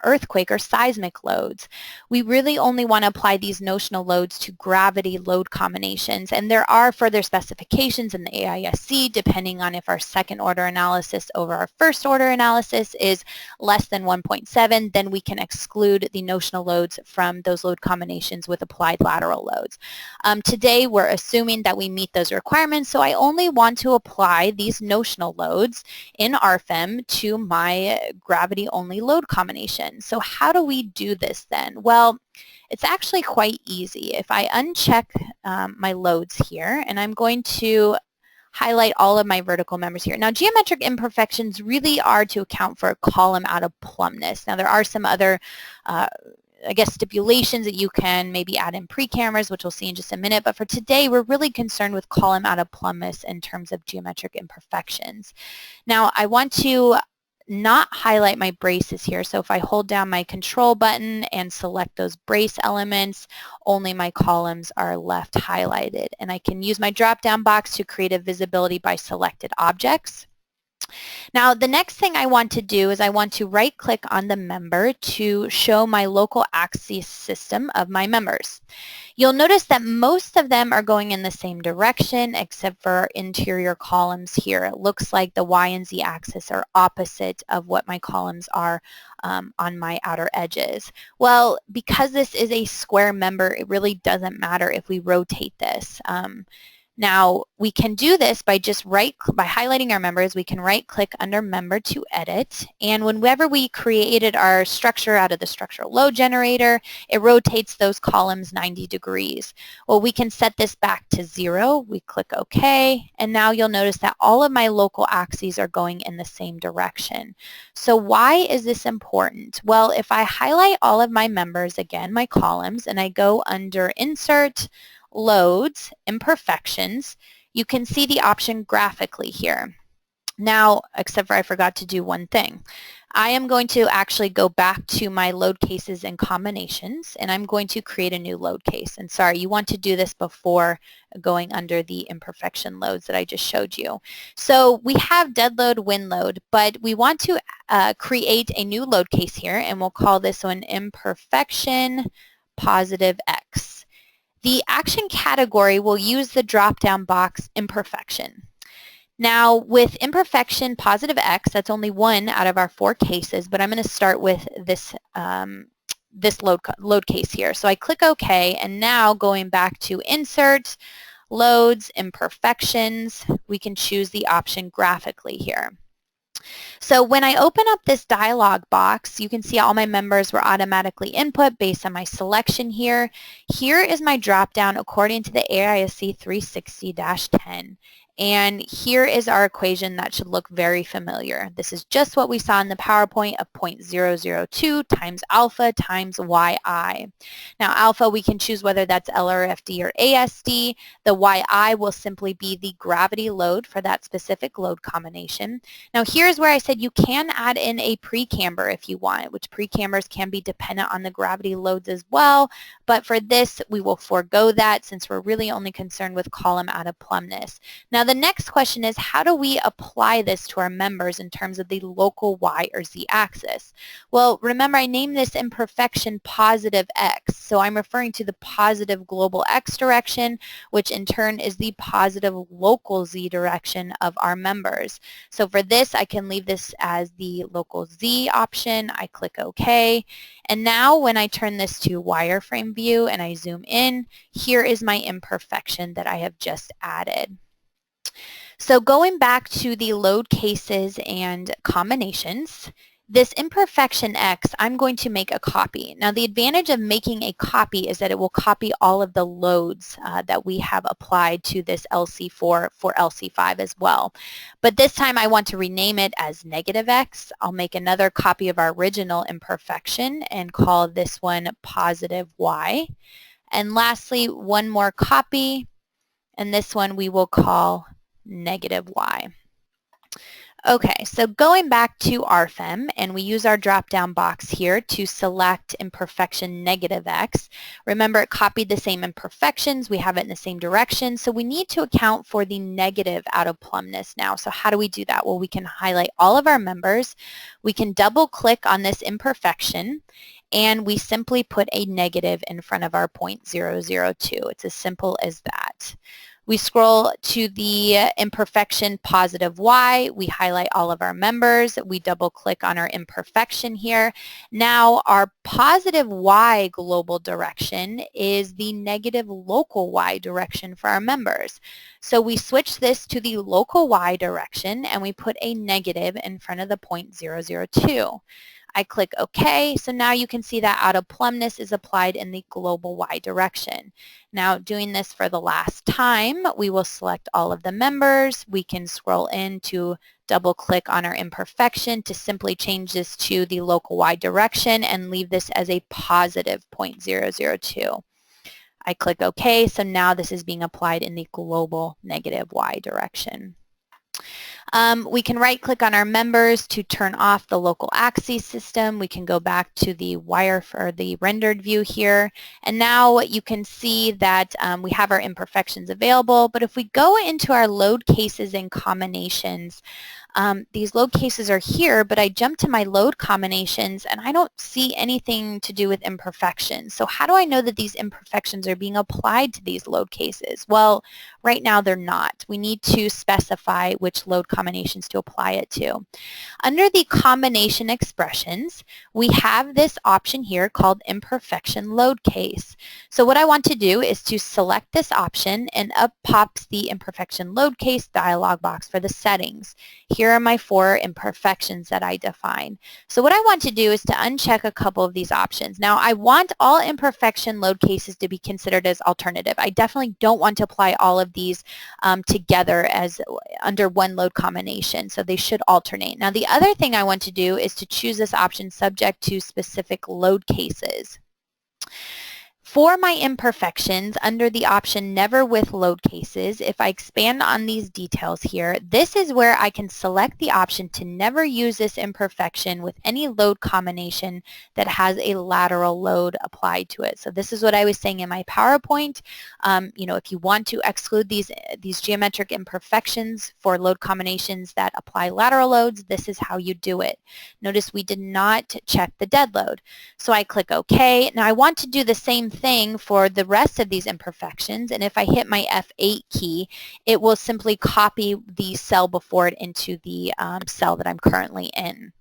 earthquake or seismic loads. We really only want to apply these notional loads to gravity load combinations, and there are further specifications in the AISC depending on if our second order analysis over our first order analysis is less than 1.7, then we can exclude the notional loads from those load combinations with applied lateral loads. Today we're assuming that we meet those requirements, so I only want to apply these notional loads in RFEM to my gravity-only load combination. So how do we do this then? Well, it's actually quite easy. If I uncheck my loads here, and I'm going to highlight all of my vertical members here. Now, geometric imperfections really are to account for a column out of plumbness. Now, there are some other stipulations that you can maybe add in pre-cameras, which we'll see in just a minute. But for today, we're really concerned with column out of plumbness in terms of geometric imperfections. Now, I want to not highlight my braces here. So if I hold down my control button and select those brace elements, only my columns are left highlighted. And I can use my drop-down box to create a visibility by selected objects. Now, the next thing I want to do is I want to right-click on the member to show my local axis system of my members. You'll notice that most of them are going in the same direction except for interior columns here. It looks like the Y and Z axis are opposite of what my columns are on my outer edges. Well, because this is a square member, it really doesn't matter if we rotate this. Now, we can do this by just by highlighting our members. We can right-click under Member to edit, and whenever we created our structure out of the structural load generator, it rotates those columns 90 degrees. Well, we can set this back to 0. We click OK, and now you'll notice that all of my local axes are going in the same direction. So why is this important? Well, if I highlight all of my members, again, my columns, and I go under Insert, Loads, Imperfections, you can see the option graphically here. Now, except for I forgot to do one thing. I am going to actually go back to my load cases and combinations, and I'm going to create a new load case. And sorry, you want to do this before going under the imperfection loads that I just showed you. So we have dead load, wind load, but we want to create a new load case here, and we'll call this one imperfection positive X. The action category will use the drop-down box imperfection. Now, with imperfection positive X, that's only one out of our 4 cases, but I'm going to start with this, this load case here. So I click OK, and now going back to Insert, Loads, Imperfections, we can choose the option graphically here. So when I open up this dialog box, you can see all my members were automatically input based on my selection here. Here is my drop-down according to the AISC 360-10. And here is our equation that should look very familiar. This is just what we saw in the PowerPoint of 0.002 times alpha times yi. Now alpha, we can choose whether that's LRFD or ASD. The yi will simply be the gravity load for that specific load combination. Now here's where I said you can add in a pre-camber if you want, which pre-cambers can be dependent on the gravity loads as well. But for this, we will forego that since we're really only concerned with column out of plumbness. Now the next question is, how do we apply this to our members in terms of the local Y or Z axis? Well, remember I named this imperfection positive X, so I'm referring to the positive global X direction, which in turn is the positive local Z direction of our members. So for this, I can leave this as the local Z option. I click OK. And now when I turn this to wireframe view and I zoom in, here is my imperfection that I have just added. So going back to the load cases and combinations, this imperfection X, I'm going to make a copy. Now the advantage of making a copy is that it will copy all of the loads that we have applied to this LC4 for LC5 as well. But this time I want to rename it as negative X. I'll make another copy of our original imperfection and call this one positive Y. And lastly, one more copy, and this one we will call negative Y. Okay, so going back to RFEM, and we use our drop-down box here to select imperfection negative X. Remember, it copied the same imperfections. We have it in the same direction, so we need to account for the negative out of plumbness now. So how do we do that? Well, we can highlight all of our members. We can double-click on this imperfection, and we simply put a negative in front of our 0.002. It's as simple as that. We scroll to the imperfection positive Y. We highlight all of our members. We double click on our imperfection here. Now our positive Y global direction is the negative local Y direction for our members. So we switch this to the local Y direction and we put a negative in front of the 0.002. I click OK, so now you can see that out of plumbness is applied in the global Y direction. Now doing this for the last time, we will select all of the members. We can scroll in to double click on our imperfection to simply change this to the local Y direction and leave this as a positive 0.002. I click OK, so now this is being applied in the global negative Y direction. We can right-click on our members to turn off the local axis system. We can go back to the wire for the rendered view here. And now you can see that we have our imperfections available. But if we go into our load cases and combinations, these load cases are here, but I jump to my load combinations and I don't see anything to do with imperfections. So how do I know that these imperfections are being applied to these load cases? Well, right now they're not. We need to specify which load combinations to apply it to. Under the combination expressions, we have this option here called imperfection load case. So what I want to do is to select this option, and up pops the imperfection load case dialog box for the settings. Here are my 4 imperfections that I define. So what I want to do is to uncheck a couple of these options. Now I want all imperfection load cases to be considered as alternative. I definitely don't want to apply all of these together as under one load combination, so they should alternate. Now the other thing I want to do is to choose this option subject to specific load cases. For my imperfections, under the option Never with Load Cases, if I expand on these details here, this is where I can select the option to never use this imperfection with any load combination that has a lateral load applied to it. So this is what I was saying in my PowerPoint. If you want to exclude these geometric imperfections for load combinations that apply lateral loads, this is how you do it. Notice we did not check the dead load. So I click OK. Now I want to do the same thing for the rest of these imperfections, and if I hit my F8 key, it will simply copy the cell before it into the cell that I'm currently in.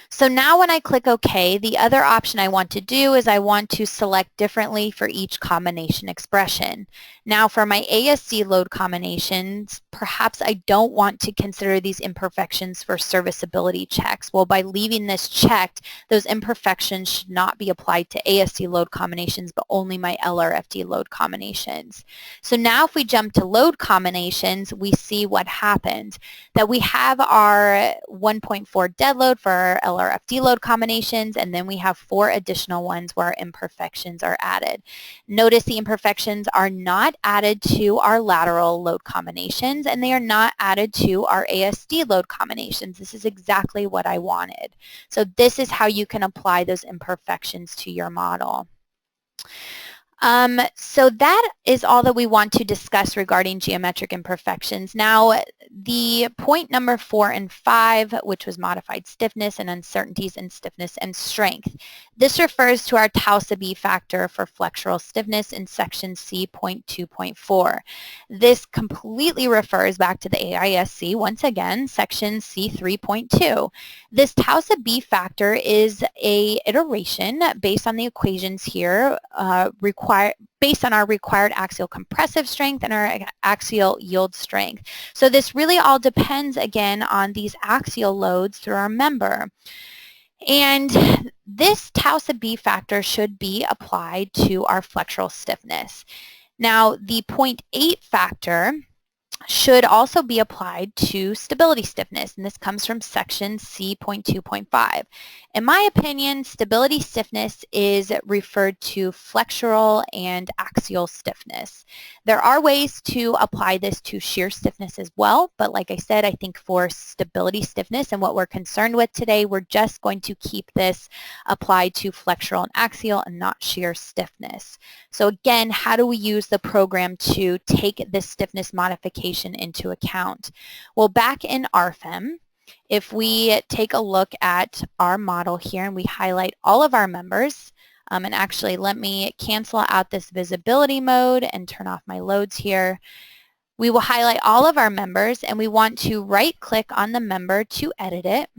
So now when I click OK, the other option I want to do is I want to select differently for each combination expression. Now for my ASC load combinations, perhaps I don't want to consider these imperfections for serviceability checks. Well, by leaving this checked, those imperfections should not be applied to ASC load combinations, but only my LRFD load combinations. So now if we jump to load combinations, we see what happened. That we have our 1.4 dead load for our LRFD load combinations, and then we have 4 additional ones where our imperfections are added. Notice the imperfections are not added to our lateral load combinations, and they are not added to our ASD load combinations. This is exactly what I wanted. So this is how you can apply those imperfections to your model. So that is all that we want to discuss regarding geometric imperfections. Now, the point number 4 and 5, which was modified stiffness and uncertainties in stiffness and strength. This refers to our tau sub E factor for flexural stiffness in section C.2.4. This completely refers back to the AISC, once again, section C3.2. This tau sub B factor is a iteration based on the equations here based on our required axial compressive strength and our axial yield strength. So this really all depends, again, on these axial loads through our member. And this tau sub B factor should be applied to our flexural stiffness. Now, the 0.8 factor should also be applied to stability stiffness, and this comes from section C.2.5. In my opinion, stability stiffness is referred to flexural and axial stiffness. There are ways to apply this to shear stiffness as well, but like I said, I think for stability stiffness and what we're concerned with today, we're just going to keep this applied to flexural and axial and not shear stiffness. So again, how do we use the program to take this stiffness modification into account? Well, back in RFEM, if we take a look at our model here and we highlight all of our members, and actually let me cancel out this visibility mode and turn off my loads here. We will highlight all of our members and we want to right click on the member to edit it.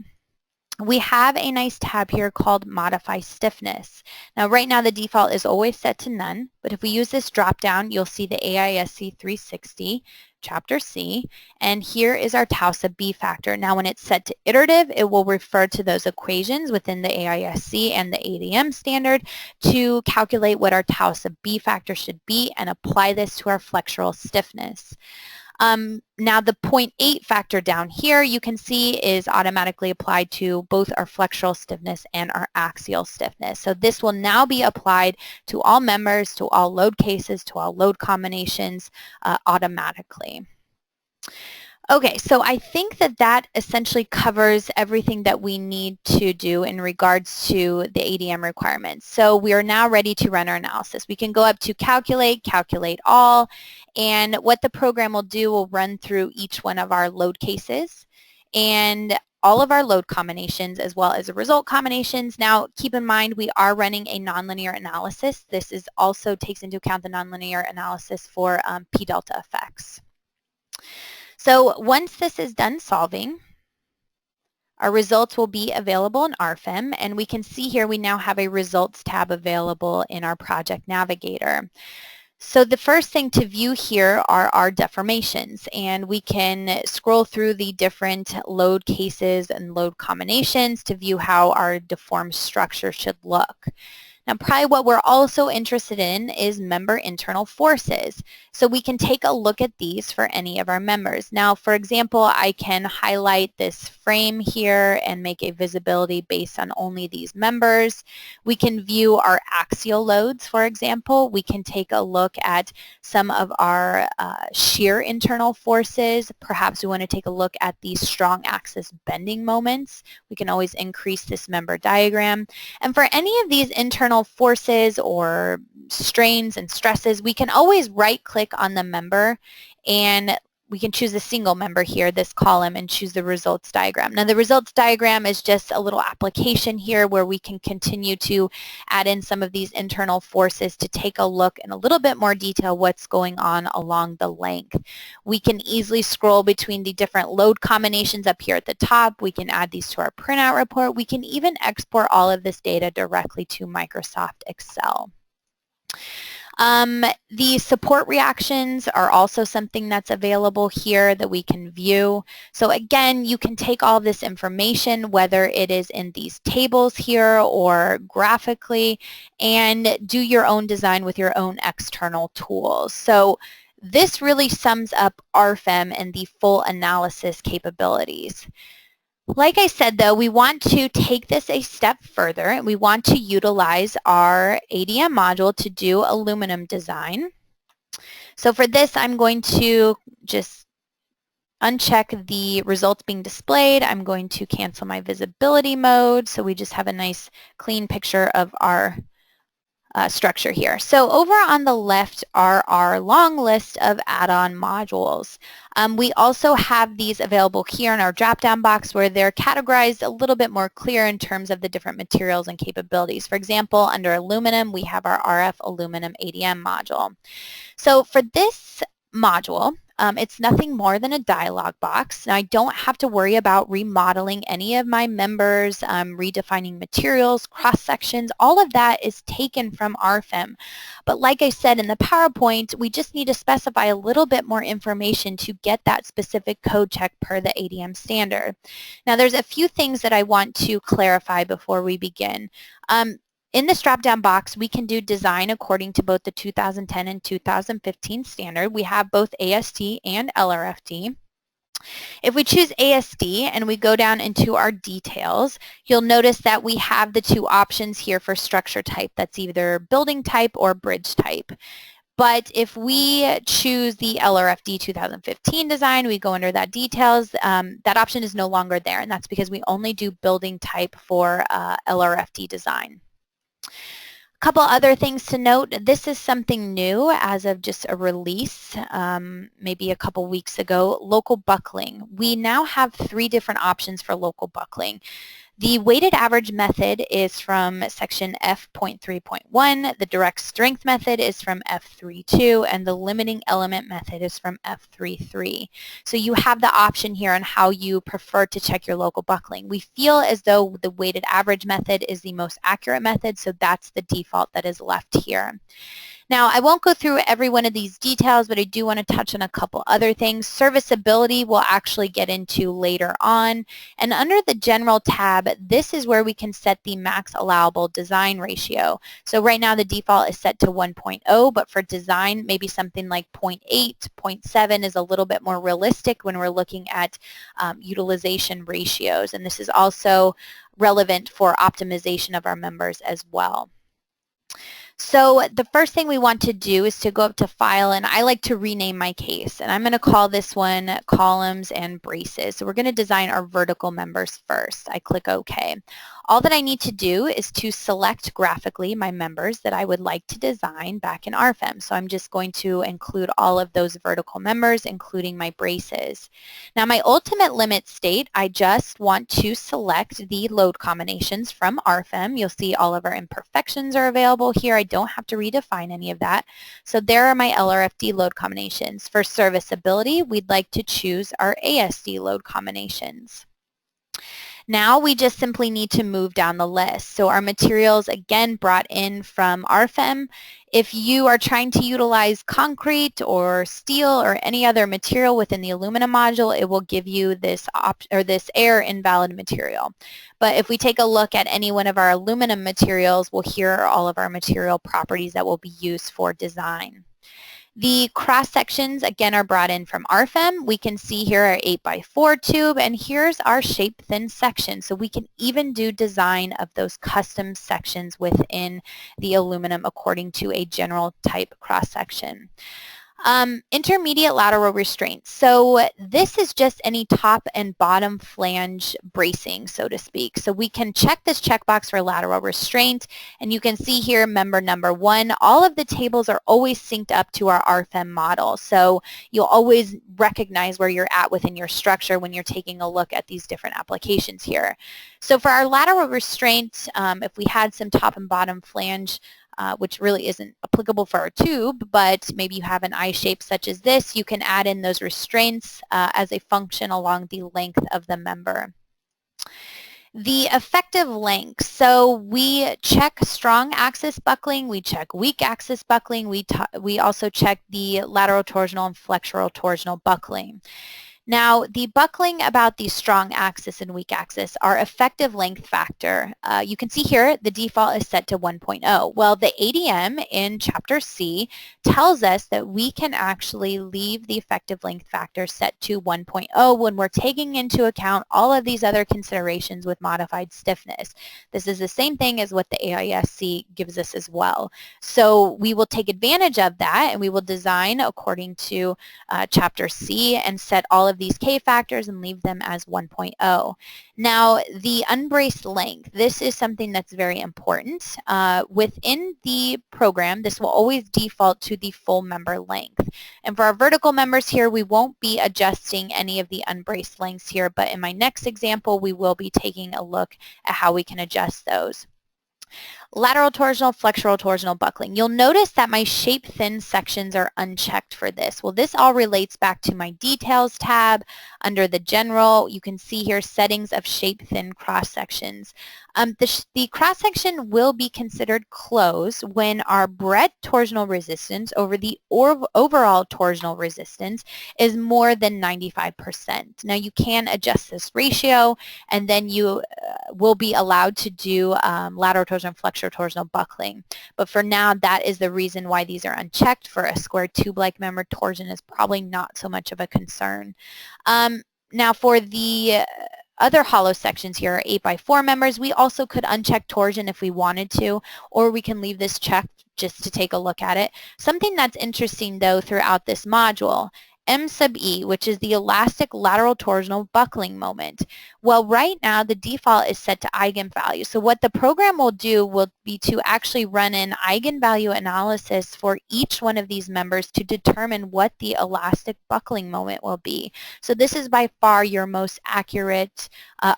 We have a nice tab here called Modify Stiffness. Now right now the default is always set to none, but if we use this drop down, you'll see the AISC 360, Chapter C, and here is our tau sub B factor. Now when it's set to iterative, it will refer to those equations within the AISC and the ADM standard to calculate what our tau sub B factor should be and apply this to our flexural stiffness. Now the 0.8 factor down here you can see is automatically applied to both our flexural stiffness and our axial stiffness. So this will now be applied to all members, to all load cases, to all load combinations automatically. Okay, so I think that that essentially covers everything that we need to do in regards to the ADM requirements. So we are now ready to run our analysis. We can go up to calculate, calculate all, and what the program will do will run through each one of our load cases and all of our load combinations as well as the result combinations. Now keep in mind we are running a nonlinear analysis. This is also takes into account the nonlinear analysis for p-delta effects. So once this is done solving, our results will be available in RFEM, and we can see here we now have a results tab available in our project navigator. So the first thing to view here are our deformations, and we can scroll through the different load cases and load combinations to view how our deformed structure should look. Now, probably what we're also interested in is member internal forces. So we can take a look at these for any of our members. Now, for example, I can highlight this frame here and make a visibility based on only these members. We can view our axial loads, for example. We can take a look at some of our shear internal forces. Perhaps we want to take a look at these strong axis bending moments. We can always increase this member diagram. And for any of these internal forces or strains and stresses, we can always right-click on the member and we can choose a single member here, this column, and choose the results diagram. Now the results diagram is just a little application here where we can continue to add in some of these internal forces to take a look in a little bit more detail what's going on along the length. We can easily scroll between the different load combinations up here at the top. We can add these to our printout report. We can even export all of this data directly to Microsoft Excel. The support reactions are also something that's available here that we can view. So again, you can take all of this information, whether it is in these tables here or graphically, and do your own design with your own external tools. So this really sums up RFEM and the full analysis capabilities. Like I said, though, we want to take this a step further, and we want to utilize our ADM module to do aluminum design. So for this, I'm going to just uncheck the results being displayed. I'm going to cancel my visibility mode, so we just have a nice clean picture of our structure here. So over on the left are our long list of add-on modules. We also have these available here in our drop-down box where they're categorized a little bit more clear in terms of the different materials and capabilities. For example, under aluminum, we have our RF-ALUMINIUM ADM module. So for this module, it's nothing more than a dialog box. Now, I don't have to worry about remodeling any of my members, redefining materials, cross-sections. All of that is taken from RFEM. But like I said in the PowerPoint, we just need to specify a little bit more information to get that specific code check per the ADM standard. Now, there's a few things that I want to clarify before we begin. In this drop-down box, we can do design according to both the 2010 and 2015 standard. We have both ASD and LRFD. If we choose ASD and we go down into our details, you'll notice that we have the two options here for structure type. That's either building type or bridge type. But if we choose the LRFD 2015 design, we go under that details, that option is no longer there, and that's because we only do building type for LRFD design. A couple other things to note. This is something new as of just a release, maybe a couple weeks ago, local buckling. We now have 3 different options for local buckling. The weighted average method is from section F.3.1, the direct strength method is from F.3.2, and the limiting element method is from F.3.3. So you have the option here on how you prefer to check your local buckling. We feel as though the weighted average method is the most accurate method, so that's the default that is left here. Now, I won't go through every one of these details, but I do want to touch on a couple other things. Serviceability we'll actually get into later on. And under the General tab, this is where we can set the max allowable design ratio. So right now the default is set to 1.0, but for design, maybe something like 0.8, 0.7 is a little bit more realistic when we're looking at utilization ratios. And this is also relevant for optimization of our members as well. So the first thing we want to do is to go up to File, and I like to rename my case, and I'm going to call this one Columns and Braces. So we're going to design our vertical members first. I click OK. All that I need to do is to select graphically my members that I would like to design back in RFEM. So I'm just going to include all of those vertical members, including my braces. Now my ultimate limit state, I just want to select the load combinations from RFEM. You'll see all of our imperfections are available here. I don't have to redefine any of that. So there are my LRFD load combinations. For serviceability, we'd like to choose our ASD load combinations. Now we just simply need to move down the list. So our materials, again, brought in from RFEM. If you are trying to utilize concrete or steel or any other material within the aluminum module, it will give you this error invalid material. But if we take a look at any one of our aluminum materials, well, here are all of our material properties that will be used for design. The cross sections, again, are brought in from RFEM. We can see here our 8x4 tube, and here's our SHAPE-THIN section. So we can even do design of those custom sections within the aluminum according to a general type cross section. Intermediate lateral restraints. So this is just any top and bottom flange bracing, so to speak. So we can check this checkbox for lateral restraint, and you can see here member number 1. All of the tables are always synced up to our RFEM model. So you'll always recognize where you're at within your structure when you're taking a look at these different applications here. So for our lateral restraint, if we had some top and bottom flange, which really isn't applicable for our tube, but maybe you have an I shape such as this, you can add in those restraints as a function along the length of the member. The effective length. So we check strong axis buckling, we check weak axis buckling, we also check the lateral torsional and flexural torsional buckling. Now, the buckling about the strong axis and weak axis, our effective length factor, you can see here the default is set to 1.0. Well, the ADM in Chapter C tells us that we can actually leave the effective length factor set to 1.0 when we're taking into account all of these other considerations with modified stiffness. This is the same thing as what the AISC gives us as well. So we will take advantage of that, and we will design according to Chapter C and set all of these K factors and leave them as 1.0. Now, the unbraced length, this is something that's very important. Within the program, this will always default to the full member length. And for our vertical members here, we won't be adjusting any of the unbraced lengths here, but in my next example, we will be taking a look at how we can adjust those. Lateral torsional, flexural torsional buckling. You'll notice that my SHAPE-THIN sections are unchecked for this. Well, this all relates back to my Details tab. Under the General, you can see here settings of SHAPE-THIN cross sections. The cross section will be considered closed when our breadth torsional resistance over the overall torsional resistance is more than 95%. Now, you can adjust this ratio, and then you will be allowed to do lateral torsional, flexural torsional buckling. But for now, that is the reason why these are unchecked. For a square tube-like member, torsion is probably not so much of a concern. Now, for the other hollow sections here are 8x4 members. We also could uncheck torsion if we wanted to, or we can leave this checked just to take a look at it. Something that's interesting, though, throughout this module, M sub E, which is the elastic lateral torsional buckling moment. Well, right now the default is set to eigenvalue. So what the program will do will be to actually run an eigenvalue analysis for each one of these members to determine what the elastic buckling moment will be. So this is by far your most accurate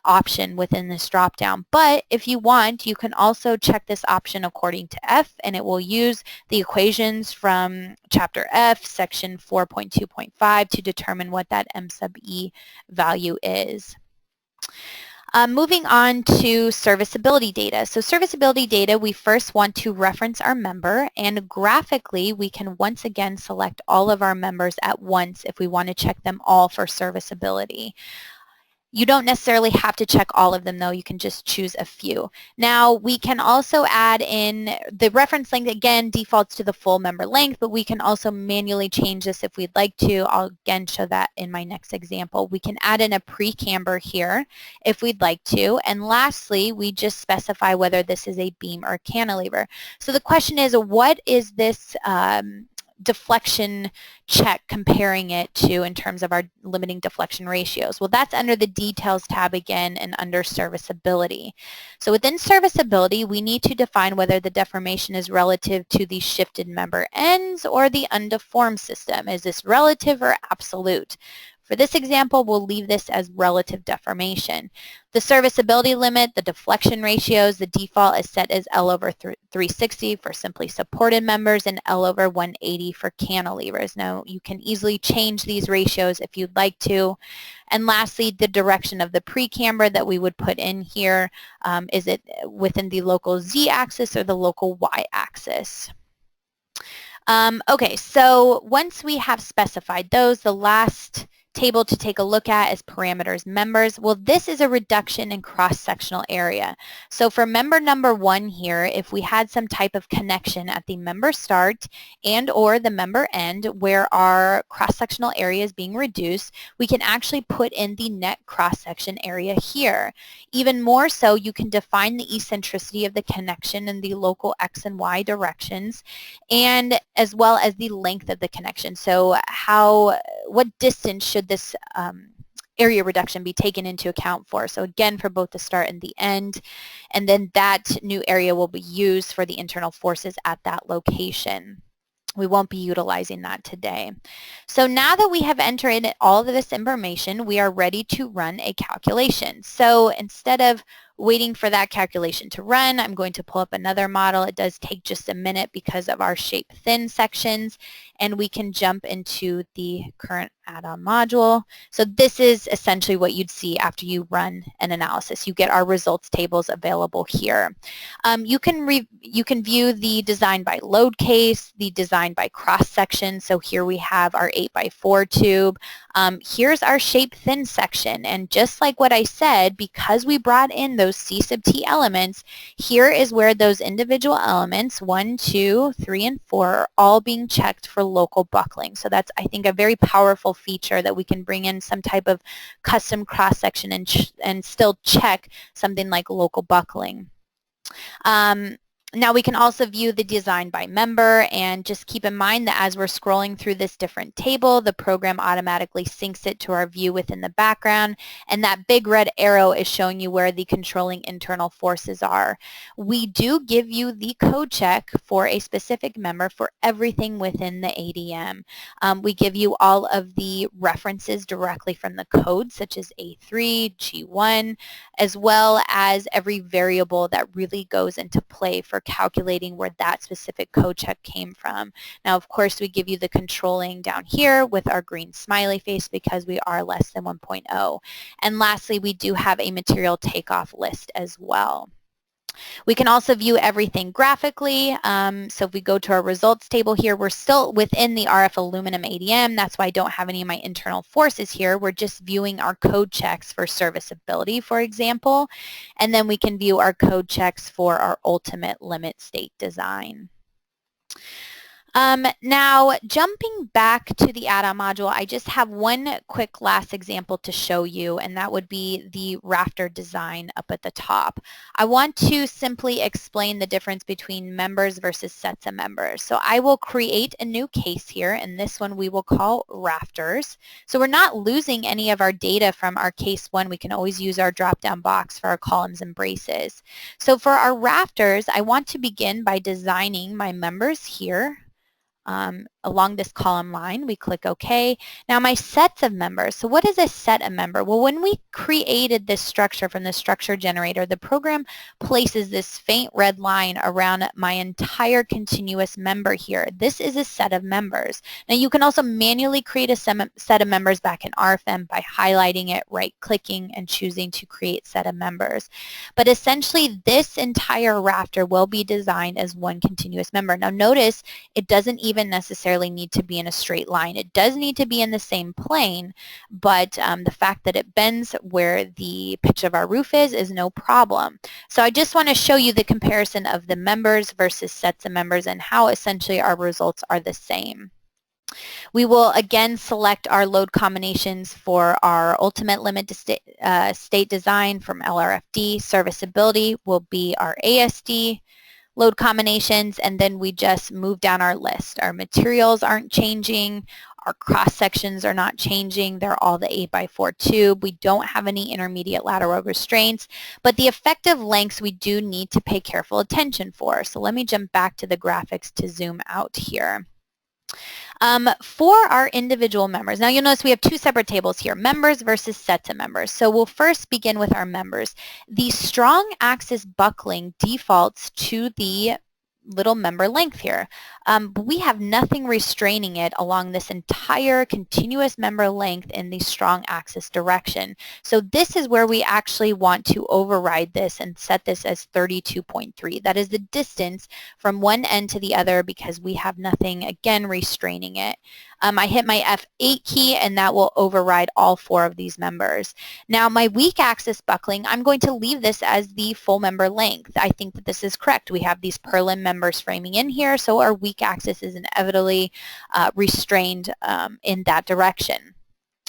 option within this dropdown. But if you want, you can also check this option according to F, and it will use the equations from Chapter F, Section 4.2.5 to determine what that M sub E value is. Moving on to serviceability data. So serviceability data, we first want to reference our member, and graphically we can once again select all of our members at once if we want to check them all for serviceability. You don't necessarily have to check all of them though, you can just choose a few. Now we can also add in the reference length, again defaults to the full member length, but we can also manually change this if we'd like to. I'll again show that in my next example. We can add in a pre-camber here if we'd like to, and lastly we just specify whether this is a beam or cantilever. So the question is, what is this deflection check comparing it to in terms of our limiting deflection ratios? Well, that's under the details tab again and under serviceability. So within serviceability, we need to define whether the deformation is relative to the shifted member ends or the undeformed system. Is this relative or absolute? For this example, we'll leave this as relative deformation. The serviceability limit, the deflection ratios, the default is set as L over 360 for simply supported members and L over 180 for cantilevers. Now, you can easily change these ratios if you'd like to. And lastly, the direction of the pre-camber that we would put in here, is it within the local Z-axis or the local Y-axis? Okay, so once we have specified those, the last table to take a look at is parameters members. Well, this is a reduction in cross-sectional area. So for member number 1 here, if we had some type of connection at the member start and or the member end where our cross-sectional area is being reduced, we can actually put in the net cross-section area here. Even more so, you can define the eccentricity of the connection in the local X and Y directions, and as well as the length of the connection. So what distance should this area reduction be taken into account for? So again, for both the start and the end, and then that new area will be used for the internal forces at that location. We won't be utilizing that today. So now that we have entered in all of this information, we are ready to run a calculation. So instead of waiting for that calculation to run, I'm going to pull up another model. It does take just a minute because of our SHAPE-THIN sections, and we can jump into the current add-on module. So this is essentially what you'd see after you run an analysis. You get our results tables available here. You can view the design by load case, the design by cross-section. So here we have our 8x4 tube. Here's our SHAPE-THIN section, and just like what I said, because we brought in those C sub T elements, here is where those individual elements, 1, 2, 3, and 4, are all being checked for local buckling. So that's, I think, a very powerful feature that we can bring in some type of custom cross-section and still check something like local buckling. Now we can also view the design by member, and just keep in mind that as we're scrolling through this different table, the program automatically syncs it to our view within the background, and that big red arrow is showing you where the controlling internal forces are. We do give you the code check for a specific member for everything within the ADM. We give you all of the references directly from the code, such as A3, G1, as well as every variable that really goes into play for calculating where that specific code check came from. Now, of course, we give you the controlling down here with our green smiley face because we are less than 1.0. And lastly, we do have a material takeoff list as well. We can also view everything graphically. So if we go to our results table here, we're still within the RF-ALUMINIUM ADM. That's why I don't have any of my internal forces here. We're just viewing our code checks for serviceability, for example. And then we can view our code checks for our ultimate limit state design. Now, jumping back to the add-on module, I just have one quick last example to show you, and that would be the rafter design up at the top. I want to simply explain the difference between members versus sets of members. So I will create a new case here, and this one we will call rafters. So we're not losing any of our data from our case 1. We can always use our drop-down box for our columns and braces. So for our rafters, I want to begin by designing my members here. Along this column line, we click OK. Now my sets of members. So what is a set of member? Well, when we created this structure from the structure generator, the program places this faint red line around my entire continuous member here. This is a set of members. Now you can also manually create a set of members back in RFEM by highlighting it, right-clicking, and choosing to create set of members. But essentially, this entire rafter will be designed as one continuous member. Now notice it doesn't even even necessarily need to be in a straight line. It does need to be in the same plane, but the fact that it bends where the pitch of our roof is no problem. So I just want to show you the comparison of the members versus sets of members and how essentially our results are the same. We will again select our load combinations for our ultimate limit to state design from LRFD. Serviceability will be our ASD load combinations, and then we just move down our list. Our materials aren't changing. Our cross sections are not changing. They're all the 8x4 tube. We don't have any intermediate lateral restraints, but the effective lengths we do need to pay careful attention for. So let me jump back to the graphics to zoom out here. For our individual members, now you'll notice we have two separate tables here, members versus sets of members. So we'll first begin with our members. The strong axis buckling defaults to the little member length here. But we have nothing restraining it along this entire continuous member length in the strong axis direction. So this is where we actually want to override this and set this as 32.3. That is the distance from one end to the other because we have nothing, again, restraining it. I hit my F8 key and that will override all four of these members. Now my weak axis buckling, I'm going to leave this as the full member length. I think that this is correct. We have these purlin members framing in here, so our weak axis is inevitably restrained in that direction.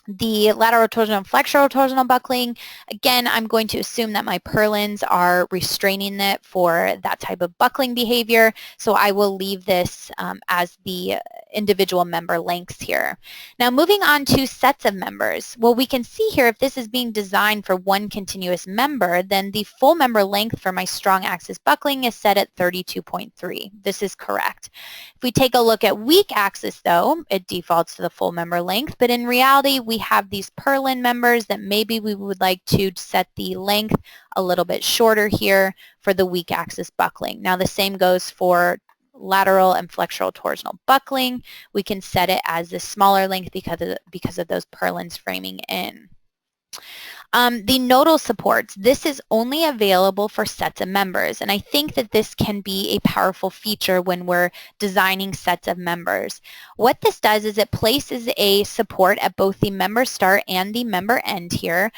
The lateral torsional and flexural torsional buckling, again, I'm going to assume that my purlins are restraining it for that type of buckling behavior, so I will leave this as the individual member lengths here. Now moving on to sets of members. Well, we can see here if this is being designed for one continuous member, then the full member length for my strong axis buckling is set at 32.3. This is correct. If we take a look at weak axis though, it defaults to the full member length, but in reality we have these purlin members that maybe we would like to set the length a little bit shorter here for the weak axis buckling. Now the same goes for lateral and flexural torsional buckling. We can set it as the smaller length because of those purlins framing in. The nodal supports, this is only available for sets of members, and I think that this can be a powerful feature when we're designing sets of members. What this does is it places a support at both the member start and the member end here.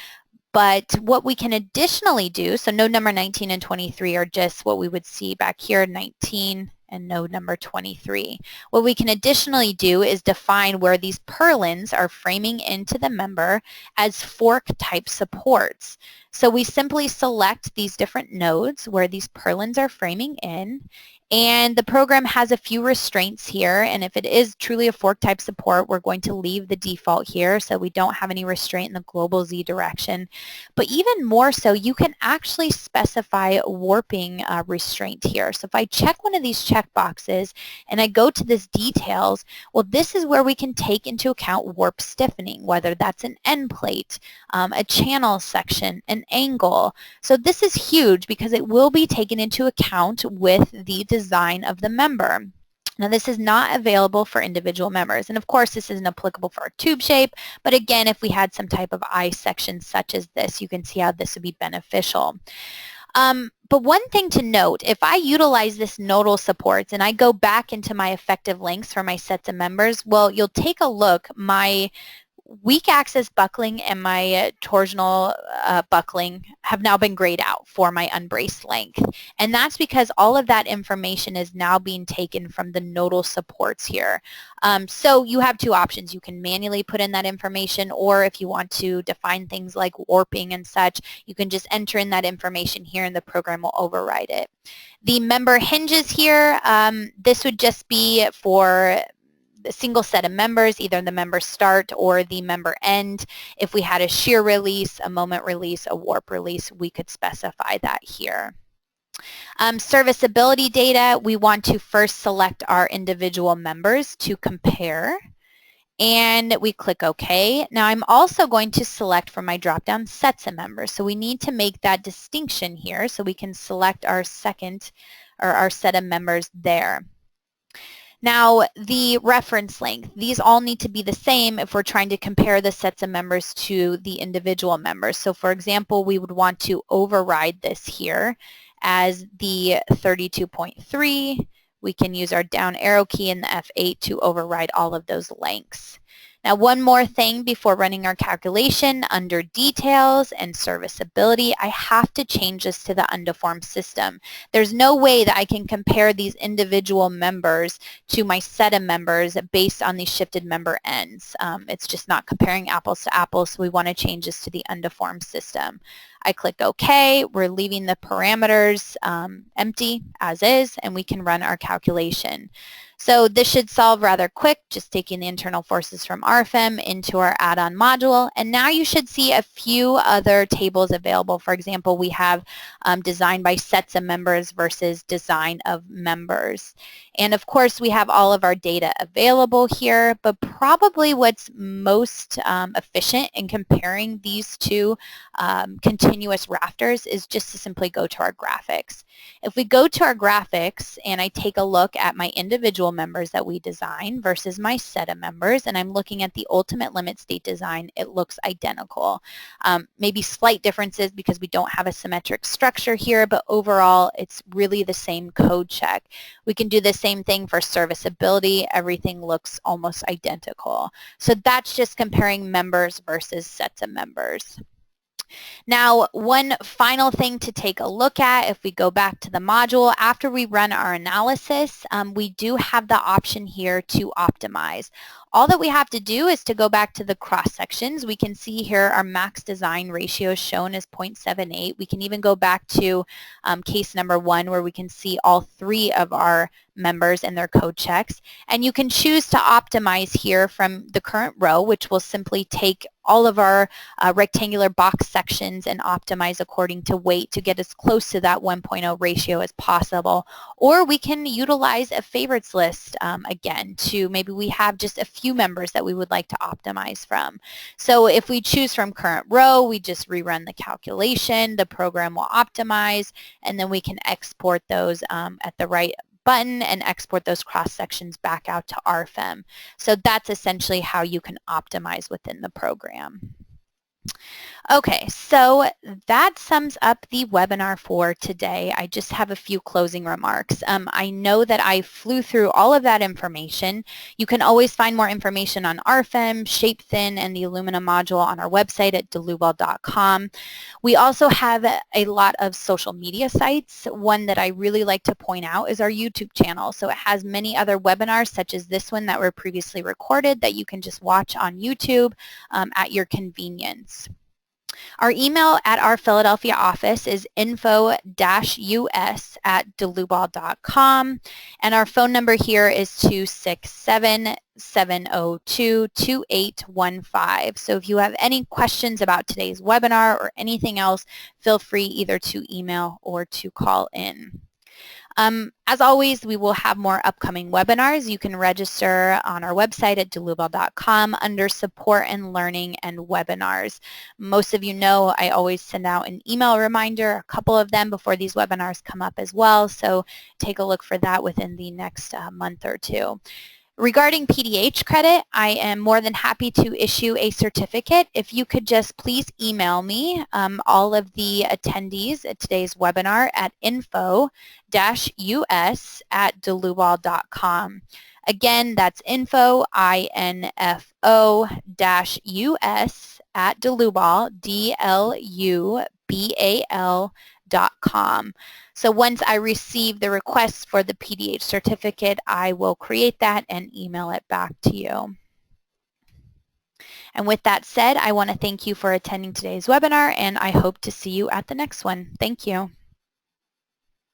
But what we can additionally do, so node number 19 and 23 are just what we would see back here, 19 and node number 23. What we can additionally do is define where these purlins are framing into the member as fork type supports. So we simply select these different nodes where these purlins are framing in, and the program has a few restraints here, and if it is truly a fork type support, we're going to leave the default here so we don't have any restraint in the global Z direction. But even more so, you can actually specify warping restraint here. So if I check one of these checkboxes and I go to this details, well, this is where we can take into account warp stiffening, whether that's an end plate, a channel section, an angle. So this is huge because it will be taken into account with the design of the member. Now this is not available for individual members, and of course this isn't applicable for our tube shape, but again if we had some type of I section such as this, you can see how this would be beneficial. But one thing to note, if I utilize this nodal supports and I go back into my effective lengths for my sets of members, well, you'll take a look, my weak axis buckling and my torsional buckling have now been grayed out for my unbraced length. And that's because all of that information is now being taken from the nodal supports here. So you have two options. You can manually put in that information, or if you want to define things like warping and such, you can just enter in that information here and the program will override it. The member hinges here, this would just be for a single set of members, either the member start or the member end. If we had a shear release, a moment release, a warp release, we could specify that here. Serviceability data, we want to first select our individual members to compare, and we click OK. Now I'm also going to select from my drop-down sets of members, so we need to make that distinction here so we can select our second or our set of members there. Now, the reference length, these all need to be the same if we're trying to compare the sets of members to the individual members. So, for example, we would want to override this here as the 32.3. we can use our down arrow key in the F8 to override all of those lengths. Now, one more thing before running our calculation, under Details and Serviceability, I have to change this to the undeformed system. There's no way that I can compare these individual members to my set of members based on these shifted member ends. It's just not comparing apples to apples, so we want to change this to the undeformed system. I click OK. We're leaving the parameters empty as is, and we can run our calculation. So this should solve rather quick, just taking the internal forces from RFEM into our add-on module. And now you should see a few other tables available. For example, we have design by sets of members versus design of members. And of course, we have all of our data available here, but probably what's most efficient in comparing these two continuous rafters is just to simply go to our graphics. If we go to our graphics and I take a look at my individual members that we design versus my set of members, and I'm looking at the ultimate limit state design, it looks identical. Maybe slight differences because we don't have a symmetric structure here, but overall it's really the same code check. We can do the same thing for serviceability. Everything looks almost identical. So that's just comparing members versus sets of members. Now, one final thing to take a look at, if we go back to the module, after we run our analysis, we do have the option here to optimize. All that we have to do is to go back to the cross sections. We can see here our max design ratio is shown as 0.78. We can even go back to case number 1 where we can see all 3 of our members and their code checks. And you can choose to optimize here from the current row, which will simply take all of our rectangular box sections and optimize according to weight to get as close to that 1.0 ratio as possible. Or we can utilize a favorites list again to maybe we have just a few members that we would like to optimize from. So if we choose from current row, we just rerun the calculation, the program will optimize, and then we can export those at the right button and export those cross sections back out to RFEM. So that's essentially how you can optimize within the program. Okay, so that sums up the webinar for today. I just have a few closing remarks. I know that I flew through all of that information. You can always find more information on RFEM, SHAPE-THIN, and the aluminum module on our website at Dlubal.com. We also have a lot of social media sites. One that I really like to point out is our YouTube channel. So it has many other webinars such as this one that were previously recorded that you can just watch on YouTube at your convenience. Our email at our Philadelphia office is info-us@Dlubal.com, and our phone number here is 267-702-2815. So if you have any questions about today's webinar or anything else, feel free either to email or to call in. As always, we will have more upcoming webinars. You can register on our website at Dlubal.com under Support and Learning and Webinars. Most of you know I always send out an email reminder, a couple of them before these webinars come up as well, so take a look for that within the next month or two. Regarding PDH credit, I am more than happy to issue a certificate. If you could just please email me all of the attendees at today's webinar at info-us@Dlubal.com. Again, that's info-us@Dlubal, DLUBAL.com. So once I receive the request for the PDH certificate, I will create that and email it back to you. And with that said, I want to thank you for attending today's webinar, and I hope to see you at the next one. Thank you.